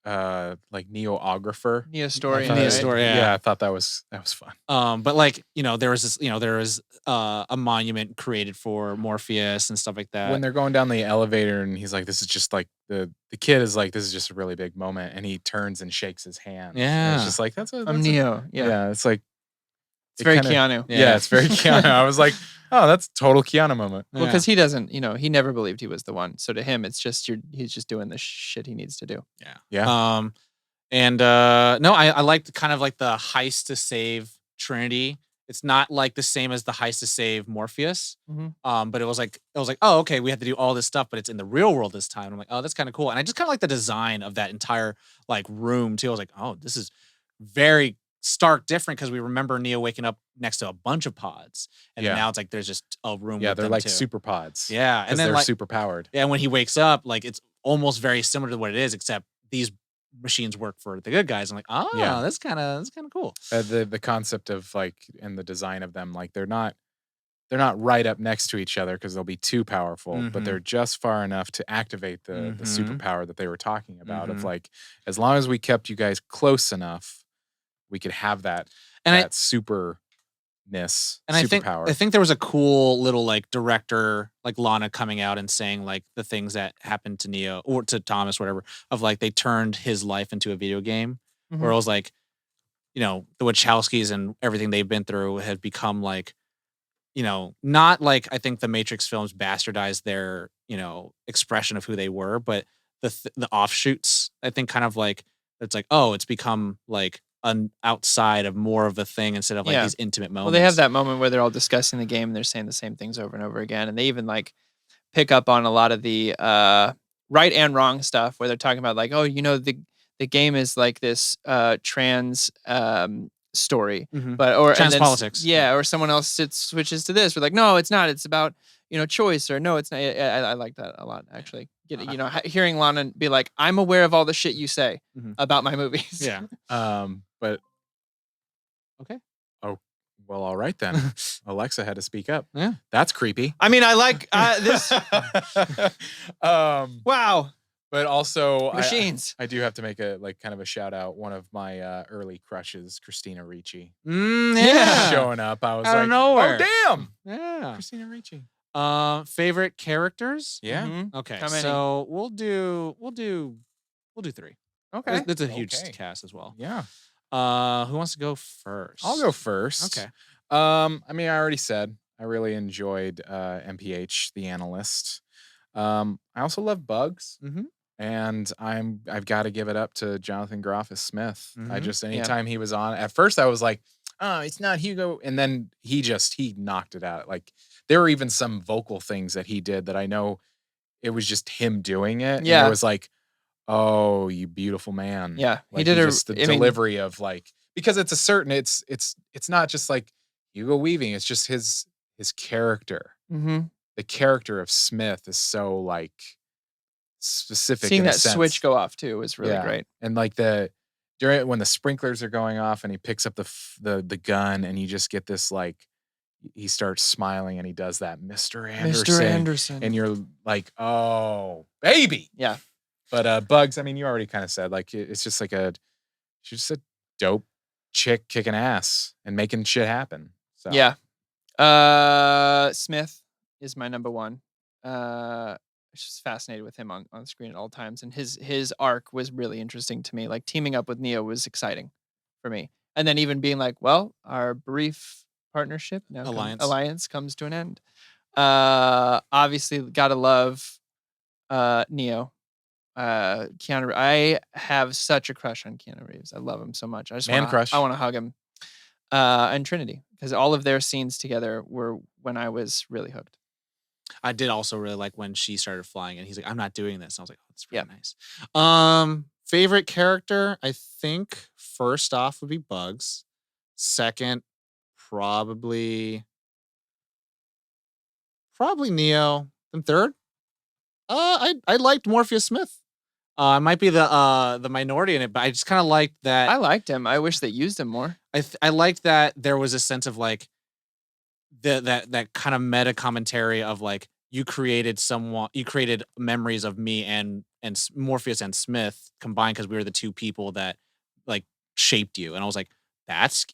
like Neographer. Neostorian. Yeah, I thought that was fun. But like, there was a monument created for Morpheus and stuff like that. When they're going down the elevator and he's like, this is just like the kid is like, this is just a really big moment. And he turns and shakes his hand. Yeah. And it's just like, I'm Neo. Yeah. It's like, it's very Keanu. Yeah, it's very Keanu. I was like, oh, that's a total Keanu moment. Well, because he doesn't, he never believed he was the one. So to him, it's just he's just doing the shit he needs to do. Yeah. Yeah. No, I liked kind of like the heist to save Trinity it's not like the same as the heist to save Morpheus. Mm-hmm. But it was like, oh, okay, we have to do all this stuff, but it's in the real world this time. I'm like, oh, that's kind of cool. And I just kind of like the design of that entire like room too. I was like, oh, this is very stark different because we remember Neo waking up next to a bunch of pods, and then now it's like there's just a room. Yeah, with they're them like too. super pods. Yeah, and then they're like, super powered. Yeah, and when he wakes up, like it's almost very similar to what it is, except these machines work for the good guys. I'm like, that's kind of cool. The concept of like and the design of them, like they're not right up next to each other because they'll be too powerful, but they're just far enough to activate the superpower that they were talking about. Of like, as long as we kept you guys close enough, we could have that superness. And I think there was a cool little like director, like Lana coming out and saying like the things that happened to Neo or to Thomas, whatever, of like they turned his life into a video game, where it was like, you know, the Wachowskis and everything they've been through have become like, you know, not like I think the Matrix films bastardized their, you know, expression of who they were, but the offshoots, I think kind of like, it's like, oh, it's become like an outside of more of a thing instead of like these intimate moments. Well, they have that moment where they're all discussing the game and they're saying the same things over and over again. And they even like pick up on a lot of the right and wrong stuff where they're talking about like, oh, you know, the game is like this trans story, but trans politics. Yeah, or someone else switches to this. We're like, no, it's not. It's about, you know, choice, or no, it's not. I like that a lot, actually. You know, hearing Lana be like, I'm aware of all the shit you say about my movies. Yeah. But okay. Oh, well, all right then. Alexa had to speak up. Yeah. That's creepy. I mean, I like this. Wow. But also, machines. I do have to make a like kind of a shout out. One of my early crushes, Christina Ricci. Yeah. Showing up. I was out like, of nowhere. Oh, damn. Yeah. Christina Ricci. Favorite characters? Yeah. Okay. So we'll do 3. Okay. That's a huge cast as well. Yeah. Who wants to go first? I'll go first. Okay. I mean, I already said I really enjoyed MPH, the analyst. I also love Bugs. And I've got to give it up to Jonathan Groff as Smith. I just, anytime he was on, at first I was like, oh, it's not Hugo. And then he knocked it out. Like there were even some vocal things that he did that I know it was just him doing it. Yeah. And it was like, oh, you beautiful man. Yeah. Like he did the delivery of like, because it's a certain, it's not just like Hugo Weaving. It's just his character. The character of Smith is so like, specific. Seeing that switch go off too was really great. And like during when the sprinklers are going off and he picks up the gun and you just get this like he starts smiling and he does that Mr. Anderson. And you're like, oh baby. Yeah. But Bugs, I mean, you already kind of said like it's just like she's just a dope chick kicking ass and making shit happen. So yeah. Smith is my number one. Just fascinated with him on screen at all times, and his arc was really interesting to me. Like teaming up with Neo was exciting for me, and then even being like, well, our brief partnership now alliance comes to an end. Obviously, gotta love Neo. Keanu. I have such a crush on Keanu Reeves. I love him so much. I want to hug him. And Trinity, because all of their scenes together were when I was really hooked. I did also really like when she started flying and he's like, I'm not doing this. And I was like, oh, that's really nice. Favorite character, I think first off would be Bugs. Second, probably Neo. And third, I liked Morpheus Smith. I might be the minority in it, but I just kind of liked that. I liked him. I wish they used him more. I liked that there was a sense of like that kind of meta commentary of like you created memories of me and Morpheus and Smith combined because we were the two people that like shaped you, and I was like, that's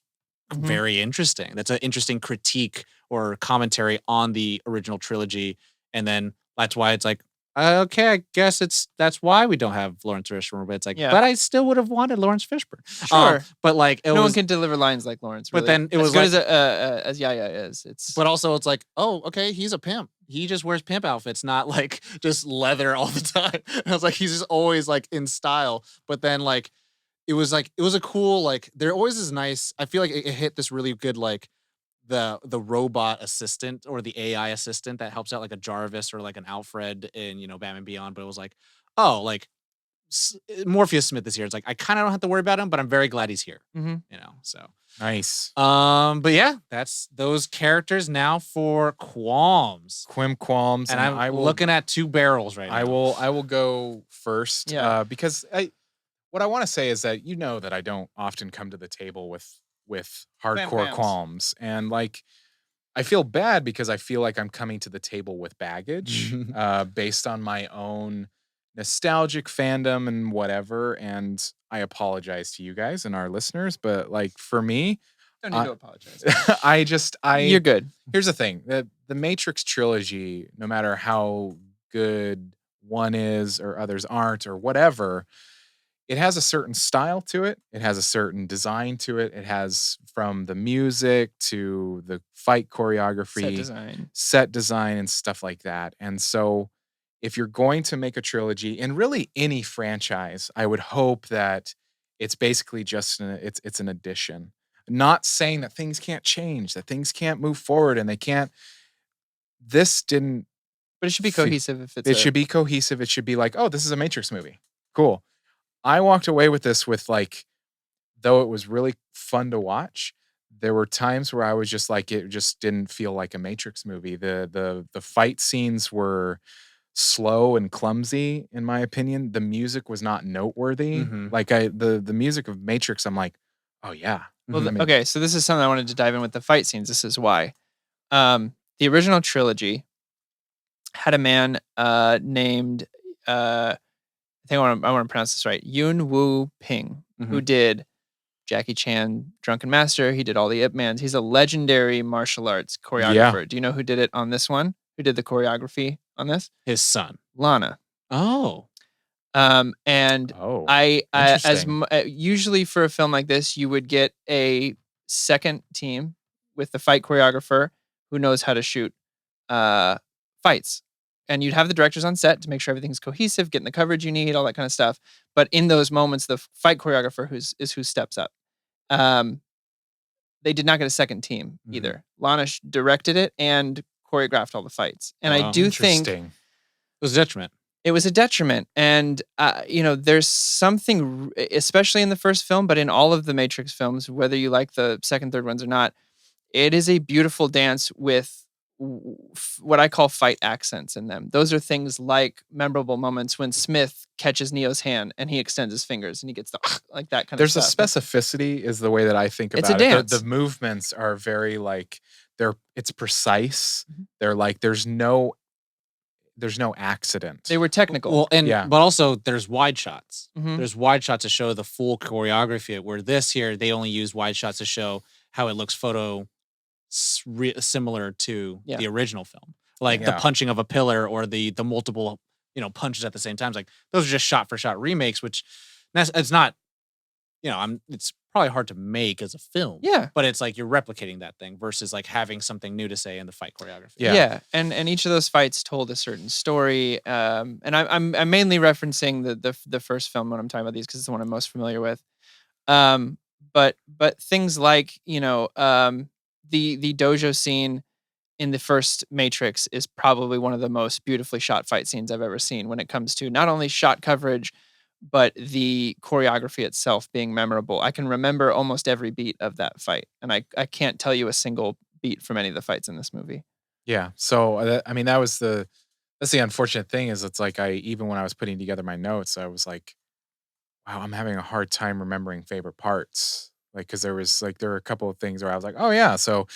very interesting. That's an interesting critique or commentary on the original trilogy, and then that's why it's like, okay, I guess that's why we don't have Lawrence Fishburne, but it's like, but I still would have wanted Lawrence Fishburne. Sure. But like, no one can deliver lines like Lawrence. Really. But then it was as good as Yaya is. But also it's like, oh, okay, he's a pimp. He just wears pimp outfits, not like just leather all the time. And I was like, he's just always like in style. But then like, it was a cool, like, there always is nice. I feel like it hit this really good, like, the robot assistant or the AI assistant that helps out like a Jarvis or like an Alfred in, Batman Beyond, but it was like, oh, like Morpheus Smith is here. It's like I kind of don't have to worry about him, but I'm very glad he's here. So nice. But yeah, that's those characters now for Qualms. Qualms, and I'm looking at two barrels right now. I will go first. Because what I want to say is that that I don't often come to the table with hardcore qualms, and like I feel bad because I feel like I'm coming to the table with baggage based on my own nostalgic fandom and whatever, and I apologize to you guys and our listeners, but like for me, don't need to apologize. You're good. Here's the thing: the Matrix trilogy, no matter how good one is or others aren't or whatever, it has a certain style to it. It has a certain design to it. It has from the music to the fight choreography, set design and stuff like that. And so if you're going to make a trilogy, and really any franchise, I would hope that it's basically just it's an addition. Not saying that things can't change, that things can't move forward, and they can't. This didn't. But it should be cohesive. It should be cohesive. It should be like, oh, this is a Matrix movie. Cool. I walked away with this with like, though it was really fun to watch, there were times where I was just like, it just didn't feel like a Matrix movie. The fight scenes were slow and clumsy, in my opinion. The music was not noteworthy. Like the music of Matrix, I'm like, oh yeah. Well, okay, so this is something I wanted to dive in with the fight scenes. This is why. The original trilogy had a man named I want to pronounce this right, Yun Wu Ping, who did Jackie Chan, Drunken Master. He did all the Ip Mans. He's a legendary martial arts choreographer. Do you know who did it on this one? Who did the choreography on this? His son, Lana. Oh. Usually for a film like this, you would get a second team with the fight choreographer who knows how to shoot fights. And you'd have the directors on set to make sure everything's cohesive, getting the coverage you need, all that kind of stuff. But in those moments, the fight choreographer is who steps up. They did not get a second team either. Lana directed it and choreographed all the fights. And I do think it was a detriment. It was a detriment. And, there's something, especially in the first film, but in all of the Matrix films, whether you like the second, third ones or not, it is a beautiful dance with what I call fight accents in them. Those are things like memorable moments when Smith catches Neo's hand and he extends his fingers and he gets the like that kind of stuff. There's a specificity is the way that I think about it. It's a dance. The movements are very like it's precise. They're like there's no accident. They were technical. Well, but also there's wide shots. There's wide shots to show the full choreography. Where this here they only use wide shots to show how it looks similar to the original film, like the punching of a pillar or the multiple punches at the same time. It's like those are just shot for shot remakes, which it's not. It's probably hard to make as a film. Yeah, but it's like you're replicating that thing versus like having something new to say in the fight choreography. Yeah, and each of those fights told a certain story. And I'm mainly referencing the first film when I'm talking about these because it's the one I'm most familiar with. But things like the dojo scene in the first Matrix is probably one of the most beautifully shot fight scenes I've ever seen when it comes to not only shot coverage, but the choreography itself being memorable. I can remember almost every beat of that fight, and I can't tell you a single beat from any of the fights in this movie. Yeah. So, that's the unfortunate thing is it's like even when I was putting together my notes, I was like, wow, I'm having a hard time remembering favorite parts. Like, because there were a couple of things where I was like, oh yeah, so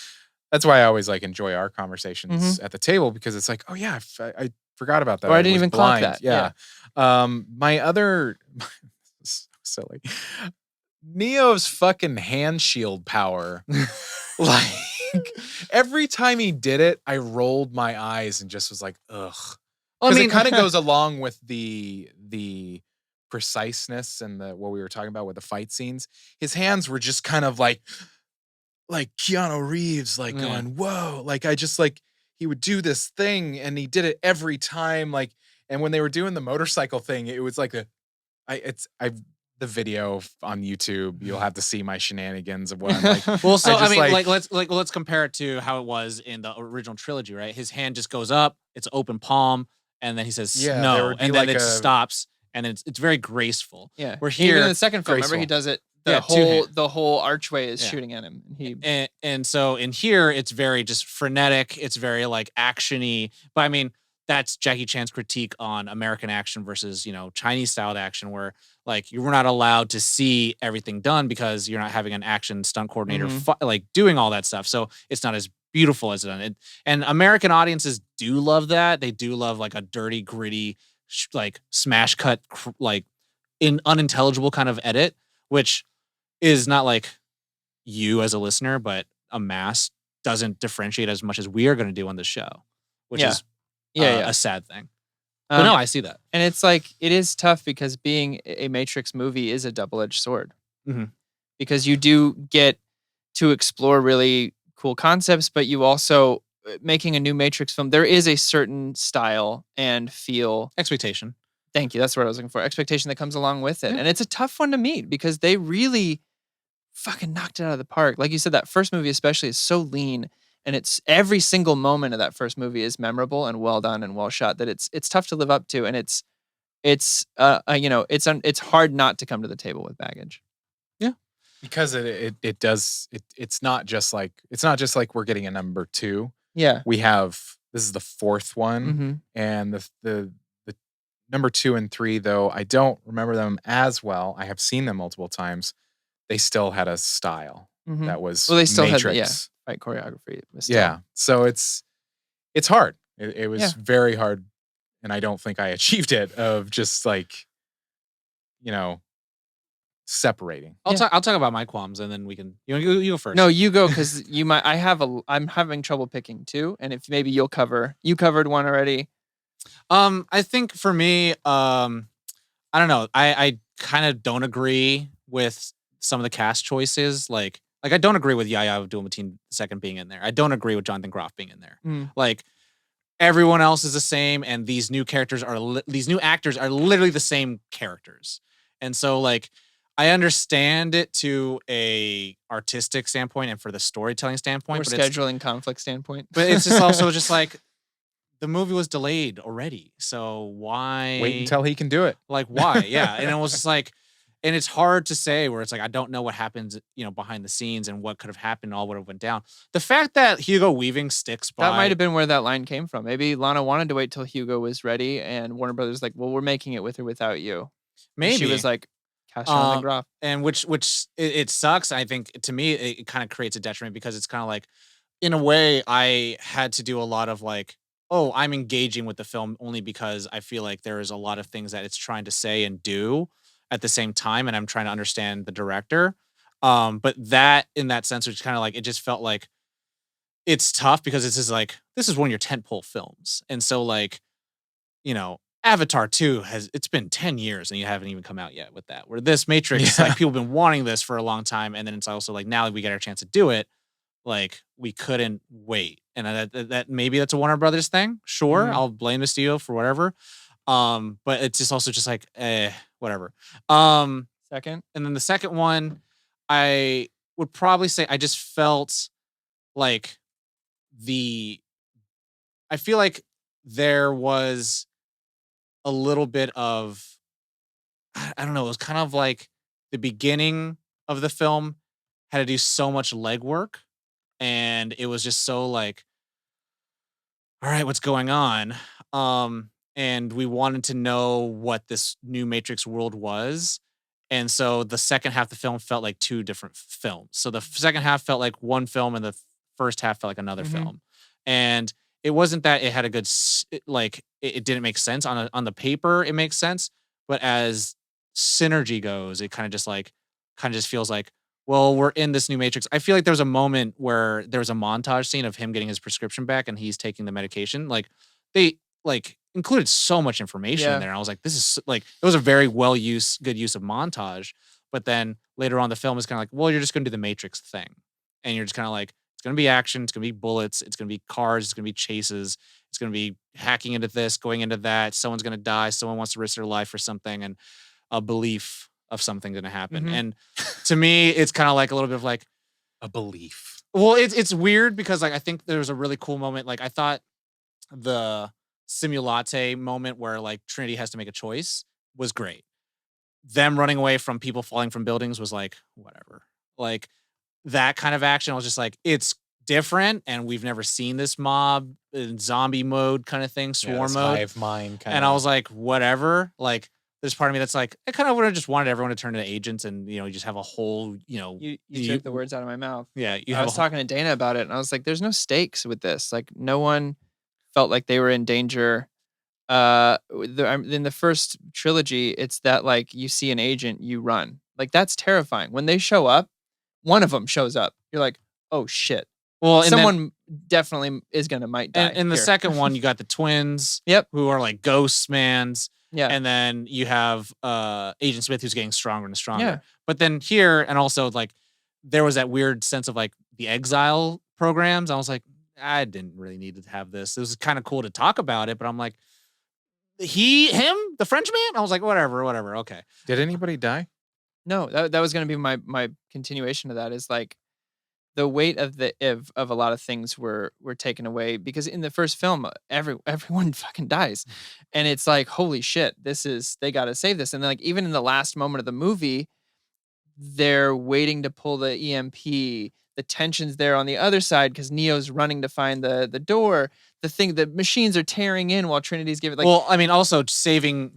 that's why I always like enjoy our conversations at the table because it's like, oh yeah, I forgot about that. Or I didn't even clock that. Yeah. My other so silly, Neo's fucking hand shield power. Like every time he did it, I rolled my eyes and just was like, ugh. Because it kind of goes along with the preciseness and what we were talking about with the fight scenes. His hands were just kind of like Keanu Reeves, like going, whoa. Like I just like he would do this thing and he did it every time. Like, and when they were doing the motorcycle thing, it was like the video on YouTube, you'll have to see my shenanigans of what I'm like. Well, so I mean, let's compare it to how it was in the original trilogy, right? His hand just goes up, it's open palm, and then he says no, and then it stops, and it's very graceful. Yeah, we're here even in the second film. Remember, he does it. The whole archway is shooting at him. And so in here, it's very just frenetic. It's very like actiony. But I mean, that's Jackie Chan's critique on American action versus, Chinese styled action, where like you were not allowed to see everything done because you're not having an action stunt coordinator like doing all that stuff. So it's not as beautiful as it done. And American audiences do love that. They do love like a dirty, gritty, like smash cut, like unintelligible kind of edit, which is not like you as a listener, but a mass doesn't differentiate as much as we are going to do on the show, which is a sad thing. But no, I see that. And it's like, it is tough because being a Matrix movie is a double-edged sword. Mm-hmm. Because you do get to explore really cool concepts, but you also, making a new Matrix film, there is a certain style and feel. Expectation. Thank you. That's what I was looking for. Expectation that comes along with it. Yeah. And it's a tough one to meet because they really fucking knocked it out of the park. Like you said, that first movie especially is so lean. And it's every single moment of that first movie is memorable and well done and well shot that it's tough to live up to, and it's hard not to come to the table with baggage. Yeah, because it's not just like we're getting a number 2. Yeah, this is the 4th one, and the number 2 and 3, though I don't remember them as well. I have seen them multiple times. They still had a style that was they still Matrix. had fight choreography. Yeah. So it's hard. It was very hard. And I don't think I achieved it of just like, separating. I'll talk about my qualms and then we can, you go first. No, you go. Cause I'm having trouble picking too. And if maybe you covered one already. I think for me, I don't know. I kind of don't agree with some of the cast choices. Like I don't agree with Yahya Abdul-Mateen II being in there. I don't agree with Jonathan Groff being in there. Like everyone else is the same, and these new characters these new actors are literally the same characters. And so like I understand it to a artistic standpoint and for the storytelling standpoint, or scheduling conflict standpoint. But it's just also just like the movie was delayed already, so why wait until he can do it? Like why? Yeah, and it was just like. And it's hard to say where it's like, I don't know what happens, behind the scenes and what could have happened, all would have went down. The fact that Hugo Weaving sticks by. That might have been where that line came from. Maybe Lana wanted to wait till Hugo was ready and Warner Brothers like, well, we're making it with or without you. Maybe. And she was like, cast Jonathan Groff. And which it sucks. I think to me, it kind of creates a detriment because it's kind of like, in a way, I had to do a lot of like, oh, I'm engaging with the film only because I feel like there is a lot of things that it's trying to say and do at the same time, and I'm trying to understand the director. But that in that sense, which kind of like, it just felt like it's tough because it's just like, this is one of your tentpole films. And so like, Avatar 2 it's been 10 years and you haven't even come out yet with that. Where this Matrix, like people have been wanting this for a long time. And then it's also like, now that we get our chance to do it, like we couldn't wait. And that maybe that's a Warner Brothers thing. Sure. I'll blame the studio for whatever. But it's just also just like, whatever. Second. And then the second one, I would probably say I just felt like I feel like there was a little bit of, I don't know, it was kind of like the beginning of the film had to do so much legwork, and it was just so like, all right, what's going on? And we wanted to know what this new Matrix world was. And so the second half of the film felt like 2 different films. So the second half felt like one film and the first half felt like another film. And it wasn't that it had a good, it didn't make sense on the paper. It makes sense. But as synergy goes, it kind of just feels like, well, we're in this new Matrix. I feel like there was a moment where there was a montage scene of him getting his prescription back and he's taking the medication. Like they included so much information in there. And I was like, this is like, it was a very good use of montage. But then later on the film is kind of like, well, you're just going to do the Matrix thing. And you're just kind of like, it's going to be action. It's going to be bullets. It's going to be cars. It's going to be chases. It's going to be hacking into this, going into that. Someone's going to die. Someone wants to risk their life for something. And a belief of something going to happen. And to me, it's kind of like a little bit of like a belief. Well, it's weird because like I think there was a really cool moment. Like I thought the simulate moment where like Trinity has to make a choice was great. Them running away from people falling from buildings was like whatever. Like that kind of action, I was just like, it's different, and we've never seen this mob in zombie mode kind of thing, swarm mode, hive mind kind and I was like, whatever. Like, there's part of me that's like, I kind of would have just wanted everyone to turn into agents, and you just have a whole, You took the words out of my mouth. Yeah, I was talking to Dana about it, and I was like, there's no stakes with this. Like, no one felt like they were in danger. In the first trilogy, it's that like you see an agent, you run. Like that's terrifying. When they show up, one of them shows up. You're like, oh shit. Well, someone definitely is might die. And in the second one, you got the twins. Yep. Who are like ghost mans. Yeah. And then you have Agent Smith who's getting stronger and stronger. Yeah. But then here, and also like there was that weird sense of like the exile programs. I was like, I didn't really need to have this. It was kind of cool to talk about it, but I'm like, the Frenchman? I was like, whatever, okay. Did anybody die? No, that was going to be my continuation of that is like the weight of a lot of things were taken away because in the first film, everyone fucking dies. And it's like, holy shit, they got to save this. And then like, even in the last moment of the movie, they're waiting to pull the EMP. The tension's there on the other side because Neo's running to find the door. The machines are tearing in while Trinity's giving. Like, well, I mean, also saving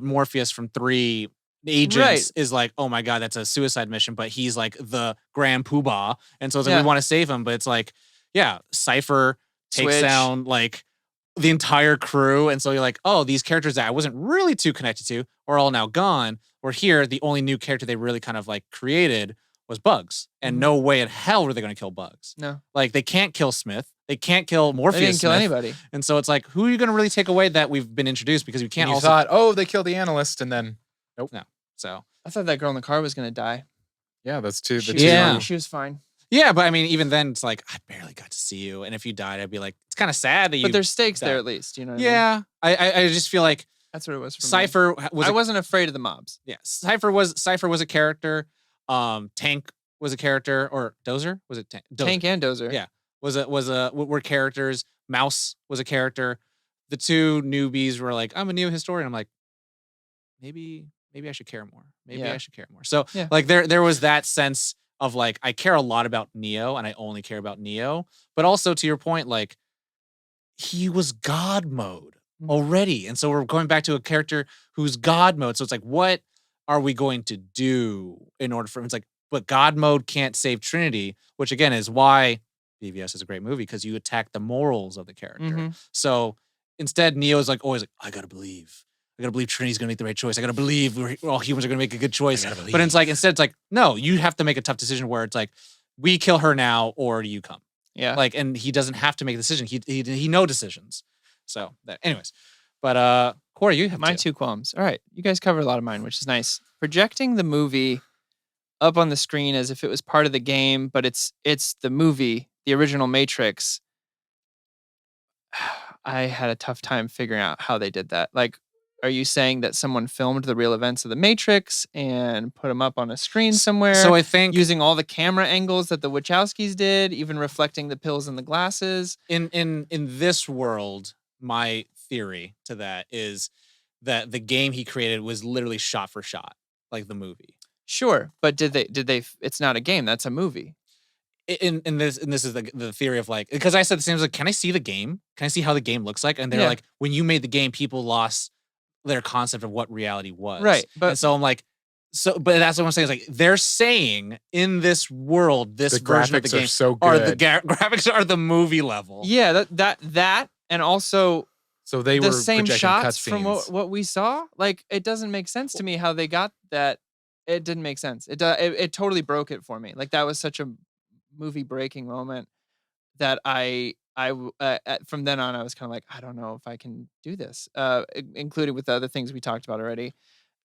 Morpheus from 3 agents is like, oh my god, that's a suicide mission. But he's like the grand poobah, and so it's like we want to save him. But it's like, yeah, Cypher takes down like the entire crew, and so you're like, oh, these characters that I wasn't really too connected to are all now gone. Or here, the only new character they really kind of like created was Bugs, and no way in hell were they going to kill Bugs. No, like they can't kill Smith. They can't kill Morpheus. They didn't kill anybody. And so it's like, who are you going to really take away that we've been introduced? Because we can't. You thought, oh, they killed the analyst, and then nope. No. So I thought that girl in the car was going to die. Yeah, that's two. She was fine. Yeah, but I mean, even then, it's like I barely got to see you, and if you died, I'd be like, it's kind of sad that you. But there's stakes there at least, you know. Yeah, I just feel like that's what it was for Cypher me. I wasn't afraid of the mobs. Yeah, Cypher was a character. Tank was a character, or Dozer was it? Tank and Dozer. Yeah, were characters. Mouse was a character. The 2 newbies were like, I'm a Neo historian. I'm like, maybe I should care more. Maybe I should care more. So like there was that sense of like, I care a lot about Neo and I only care about Neo. But also to your point, like he was God mode already. And so we're going back to a character who's God mode. So it's like, what are we going to do in order for him? It's like, but God mode can't save Trinity, which again is why BVS is a great movie, because you attack the morals of the character. So instead, Neo's like always like, I gotta believe Trinity's gonna make the right choice. I gotta believe all humans are gonna make a good choice. But it's like, instead, it's like, no, you have to make a tough decision where it's like, we kill her now or do you come? Yeah. Like, and he doesn't have to make a decision. He no decisions. So anyways, but Corey, you have my 2 qualms. All right, you guys covered a lot of mine, which is nice. Projecting the movie up on the screen as if it was part of the game, but it's the movie, the original Matrix. I had a tough time figuring out how they did that. Like, are you saying that someone filmed the real events of the Matrix and put them up on a screen somewhere? So I think using all the camera angles that the Wachowskis did, even reflecting the pills in the glasses. In this world, my theory to that is that the game he created was literally shot for shot, like the movie. Sure, but did they? It's not a game. That's a movie. And this is the theory of like, because I said the same, like, can I see the game? Can I see how the game looks like? And they're like, when you made the game, people lost their concept of what reality was. Right. And so I'm like, but that's what I'm saying. Is like, they're saying in this world, this version of the game are the graphics are the movie level. Yeah, that and also so they the were same shots from cutscenes. what we saw. Like, it doesn't make sense to me how they got that. It didn't make sense. It totally broke it for me. Like, that was such a movie breaking moment that I from then on I was kind of like, I don't know if I can do this, included with the other things we talked about already.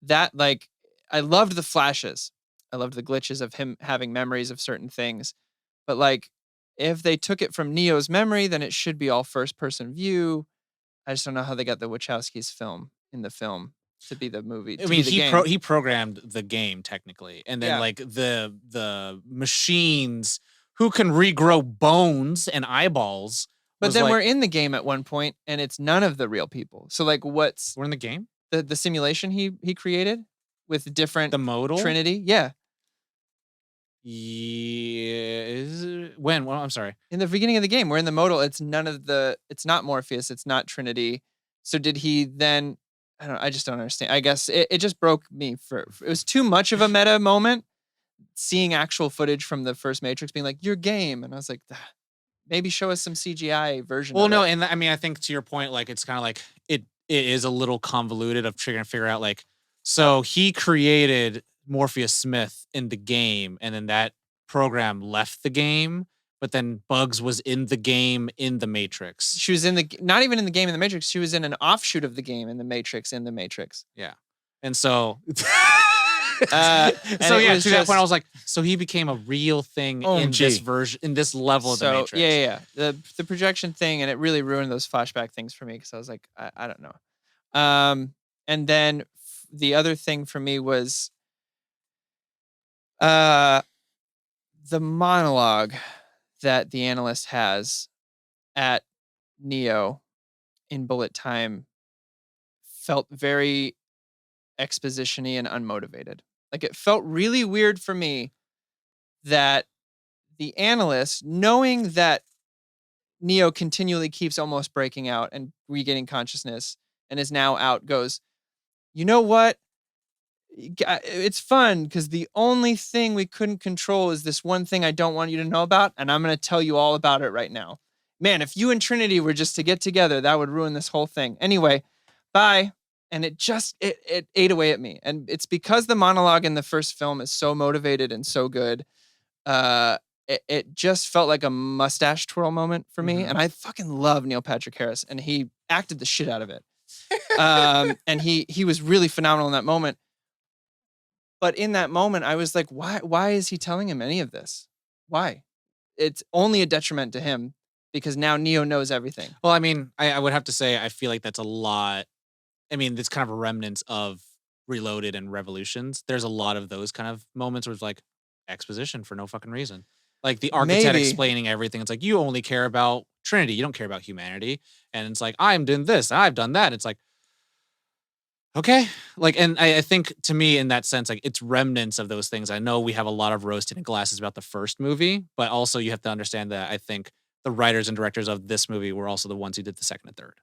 That, like, I loved the flashes, I loved the glitches of him having memories of certain things, but like, if they took it from Neo's memory, then it should be all first person view. I just don't know how they got the Wachowskis film in the film. to be the movie. I mean, he programmed the game technically, and then like the machines who can regrow bones and eyeballs. But then we're in the game at one point, and it's none of the real people. So like, we're in the game? The simulation he created with different the modal Trinity, yeah. Yeah, when? Well, I'm sorry. In the beginning of the game, we're in the modal. It's it's not Morpheus. It's not Trinity. So did he then? I just don't understand. I guess it just broke me. It was too much of a meta moment. Seeing actual footage from the first Matrix, being like your game, and I was like, maybe show us some CGI version. Well, no, and I mean, I think to your point, like it's kind of like it is a little convoluted of trying to figure out like, so he created Morpheus Smith in the game, and then that program left the game, but then Bugs was in the game in the Matrix. She was not even in the game in the Matrix. She was in an offshoot of the game in the Matrix. Yeah, and so. So yeah, to that point, I was like, so he became a real thing in this version, in this level of the Matrix. Yeah. The projection thing, and it really ruined those flashback things for me because I was like, I don't know. And then the other thing for me was the monologue that the analyst has at Neo in bullet time felt very exposition-y and unmotivated. Like it felt really weird for me that the analyst, knowing that Neo continually keeps almost breaking out and regaining consciousness and is now out, goes, you know what? It's fun because the only thing we couldn't control is this one thing I don't want you to know about, and I'm going to tell you all about it right now. Man, if you and Trinity were just to get together, that would ruin this whole thing. Anyway, bye. And it ate away at me. And it's because the monologue in the first film is so motivated and so good. It just felt like a mustache twirl moment for me. And I fucking love Neil Patrick Harris. And he acted the shit out of it. And he was really phenomenal in that moment. But in that moment, I was like, why is he telling him any of this? Why? It's only a detriment to him because now Neo knows everything. Well, I mean, I would have to say, I feel like that's a lot. I mean, it's kind of a remnant of Reloaded and Revolutions. There's a lot of those kind of moments where it's like exposition for no fucking reason. Like the architect explaining everything. It's like, you only care about Trinity. You don't care about humanity. And it's like, I'm doing this. I've done that. It's like, okay. Like, and I think to me in that sense, like it's remnants of those things. I know we have a lot of rose-tinted glasses about the first movie, but also you have to understand that I think the writers and directors of this movie were also the ones who did the second and third.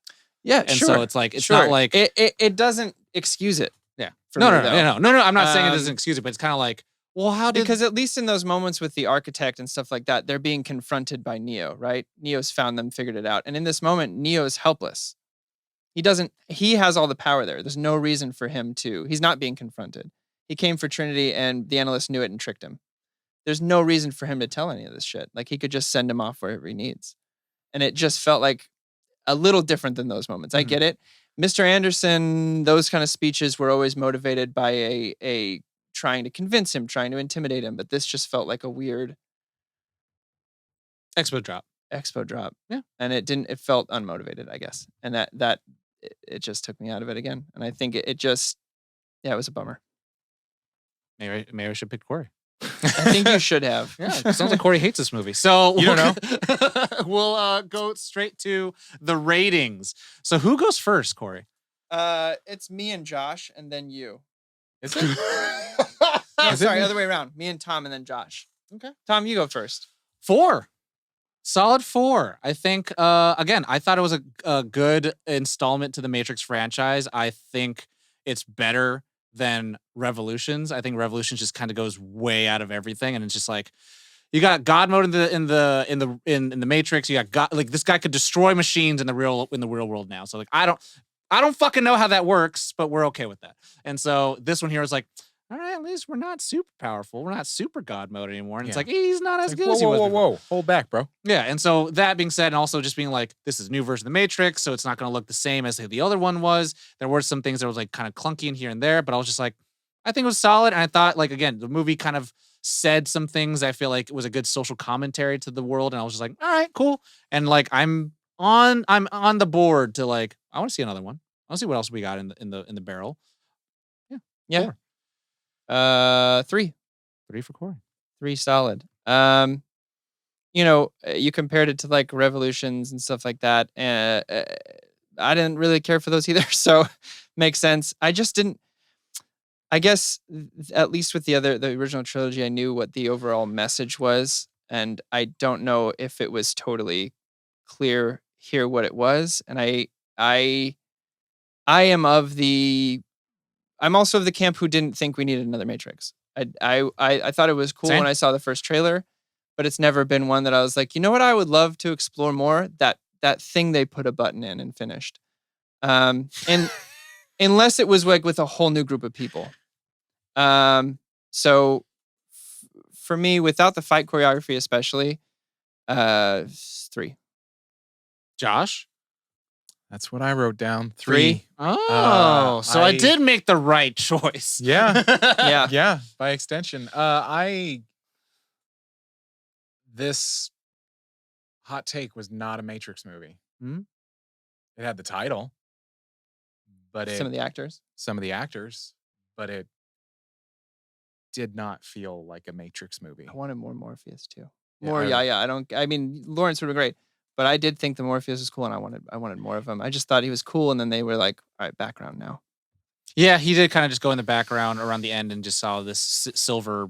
Yeah, and so it's like it's not like it doesn't excuse it. Yeah, no. I'm not saying it doesn't excuse it, but it's kind of like, well, because at least in those moments with the architect and stuff like that, they're being confronted by Neo, right? Neo's found them, figured it out, and in this moment, Neo's helpless. He has all the power there. There's no reason for him to. He's not being confronted. He came for Trinity, and the analyst knew it and tricked him. There's no reason for him to tell any of this shit. Like he could just send him off wherever he needs, and it just felt like a little different than those moments. I get it. Mr. Anderson, those kind of speeches were always motivated by a trying to convince him, trying to intimidate him. But this just felt like a weird expo drop. Yeah. And it felt unmotivated, I guess. And that it just took me out of it again. And I think it was a bummer. Maybe I should pick Corey. I think you should have. Yeah, it sounds like Corey hates this movie. So you don't know. We'll go straight to the ratings. So who goes first, Corey? It's me and Josh, and then you. Is it? No, sorry, other way around. Me and Tom, and then Josh. Okay. Tom, you go first. 4. Solid 4. I think, again, I thought it was a good installment to the Matrix franchise. I think it's better than Revolutions. I think Revolutions just kind of goes way out of everything, and it's just like you got God mode in the Matrix. You got God, like this guy could destroy machines in the real world now. So like I don't fucking know how that works, but we're okay with that. And so this one here is like, all right, at least we're not super powerful. We're not super God mode anymore. And it's like, he's not as good as he was. Whoa. Hold back, bro. Yeah. And so that being said, and also just being like, this is a new version of the Matrix, so it's not going to look the same as the other one was. There were some things that was like kind of clunky in here and there, but I was just like, I think it was solid. And I thought, like, again, the movie kind of said some things I feel like it was a good social commentary to the world. And I was just like, all right, cool. And like, I'm on the board to like, I want to see another one. I want to see what else we got in the barrel. Yeah. 3. 3 for Corey. 3 solid. You compared it to like Revolutions and stuff like that. I didn't really care for those either, so makes sense. I just didn't. I guess at least with the original trilogy, I knew what the overall message was, and I don't know if it was totally clear here what it was. And I'm also of the camp who didn't think we needed another Matrix. I thought it was cool when I saw the first trailer, but it's never been one that I was like, you know what, I would love to explore more. That thing they put a button in and finished. And unless it was like with a whole new group of people. So for me, without the fight choreography, especially, 3. Josh? That's what I wrote down. 3. Oh, so I did make the right choice. Yeah. Yeah. Yeah. By extension. This hot take was not a Matrix movie. It had the title, but some of the actors, but it did not feel like a Matrix movie. I wanted more Morpheus too. I mean, Lawrence would have been great, but I did think the Morpheus was cool, and I wanted more of him. I just thought he was cool, and then they were like, all right, background now. Yeah, he did kind of just go in the background around the end and just saw this silver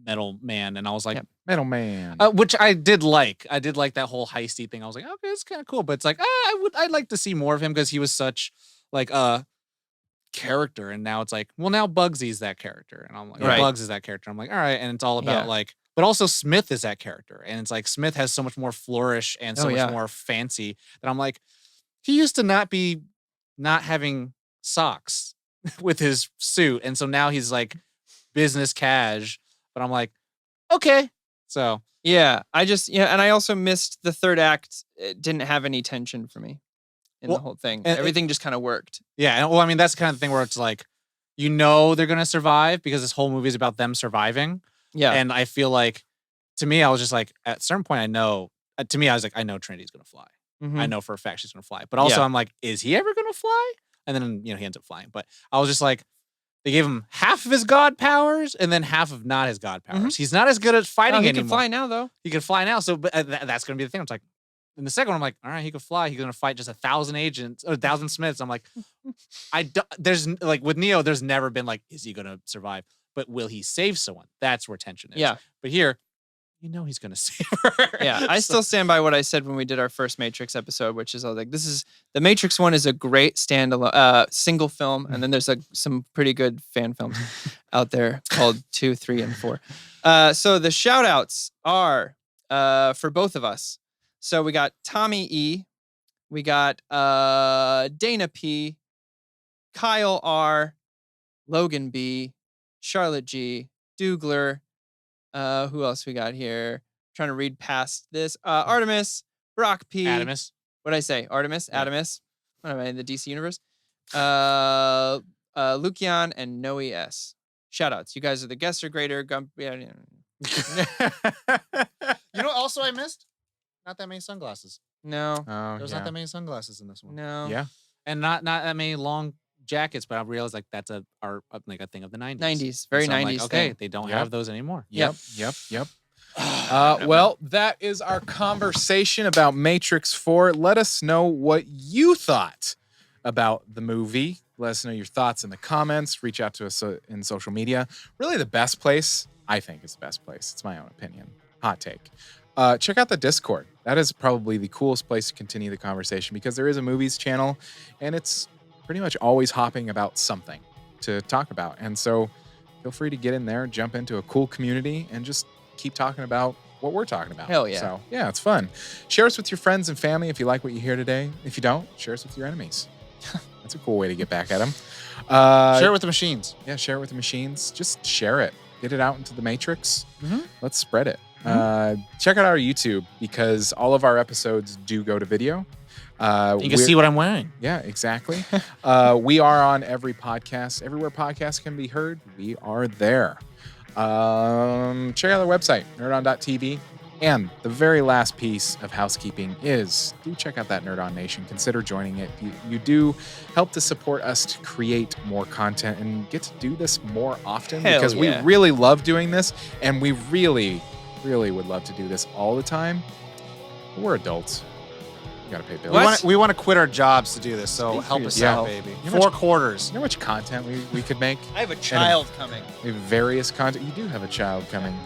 metal man, and I was like, Metal Man, which I did like. I did like that whole heisty thing. I was like, okay, it's kind of cool, but it's like, I'd like to see more of him because he was such like a character, and now it's like, well, now Bugsy's that character, and I'm like, Bugs is that character. I'm like, all right, and it's all about like, but also Smith is that character, and it's like Smith has so much more flourish and so much more fancy that I'm like, he used to not having socks with his suit, and so now he's like business cash, but I'm like, okay. So and I also missed the third act. It didn't have any tension for me in the whole thing. Everything just kind of worked. Yeah, well, I mean, that's the kind of thing where it's like, they're gonna survive because this whole movie is about them surviving. Yeah, and I feel like, to me, I was just like, at a certain point, I know. To me, I was like, I know Trinity's gonna fly. I know for a fact she's gonna fly. But also, I'm like, is he ever gonna fly? And then he ends up flying. But I was just like, they gave him half of his god powers and then half of not his god powers. He's not as good at fighting anymore. He can fly now, though. He can fly now. So but that's going to be the thing. I'm like, in the second one, I'm like, all right, he could fly. He's going to fight just 1,000 agents or 1,000 Smiths. I'm like, there's like with Neo, there's never been like, is he going to survive? But will he save someone? That's where tension is. Yeah. But here, he's going to save her. Yeah, I still stand by what I said when we did our first Matrix episode, which is I was like, the Matrix one is a great standalone single film, and then there's like some pretty good fan films out there called 2, 3, and 4. So the shout outs are for both of us. So we got Tommy E, we got Dana P, Kyle R, Logan B, Charlotte G, Dougler. Who else we got here? Trying to read past this. Artemis, Brock P. Adamus. What did I say? Artemis? Yeah. Adamus. What am I in the DC universe? Lukian and Noe S. Shoutouts. You guys are the guests are greater. Also I missed? Not that many sunglasses. No. There's not that many sunglasses in this one. No. Yeah. And not that many long jackets, but I realized like that's a thing of the 90s. 90s. Very 90s. Like, okay, they don't have those anymore. Yep. Well, that is our conversation about Matrix 4. Let us know what you thought about the movie. Let us know your thoughts in the comments. Reach out to us in social media. Really the best place, I think, is the best place. It's my own opinion. Hot take. Check out the Discord. That is probably the coolest place to continue the conversation because there is a movies channel and it's pretty much always hopping about something to talk about. And so feel free to get in there, jump into a cool community, and just keep talking about what we're talking about. Hell yeah. So, yeah, it's fun. Share us with your friends and family if you like what you hear today. If you don't, share us with your enemies. That's a cool way to get back at them. Share it with the machines. Yeah, share it with the machines. Just share it. Get it out into the matrix. Mm-hmm. Let's spread it. Check out our YouTube because all of our episodes do go to video. You can see what I'm wearing. Yeah, exactly. We are on every podcast. Everywhere podcasts can be heard, we are there. Check out our website, nerdon.tv. And the very last piece of housekeeping is do check out that Nerd On Nation. Consider joining it. You do help to support us to create more content and get to do this more often because we really love doing this, and we really, really would love to do this all the time. But we're adults. We gotta pay bills. We want to quit our jobs to do this, so help us out, baby. 4 quarters. You know how much content we could make? I have a child coming. We have various content. You do have a child coming.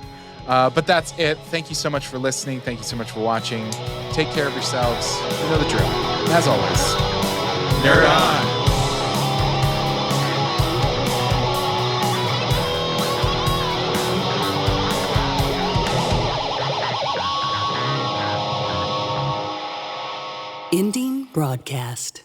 But that's it. Thank you so much for listening. Thank you so much for watching. Take care of yourselves. You know the drill. As always, nerd on. Ending broadcast.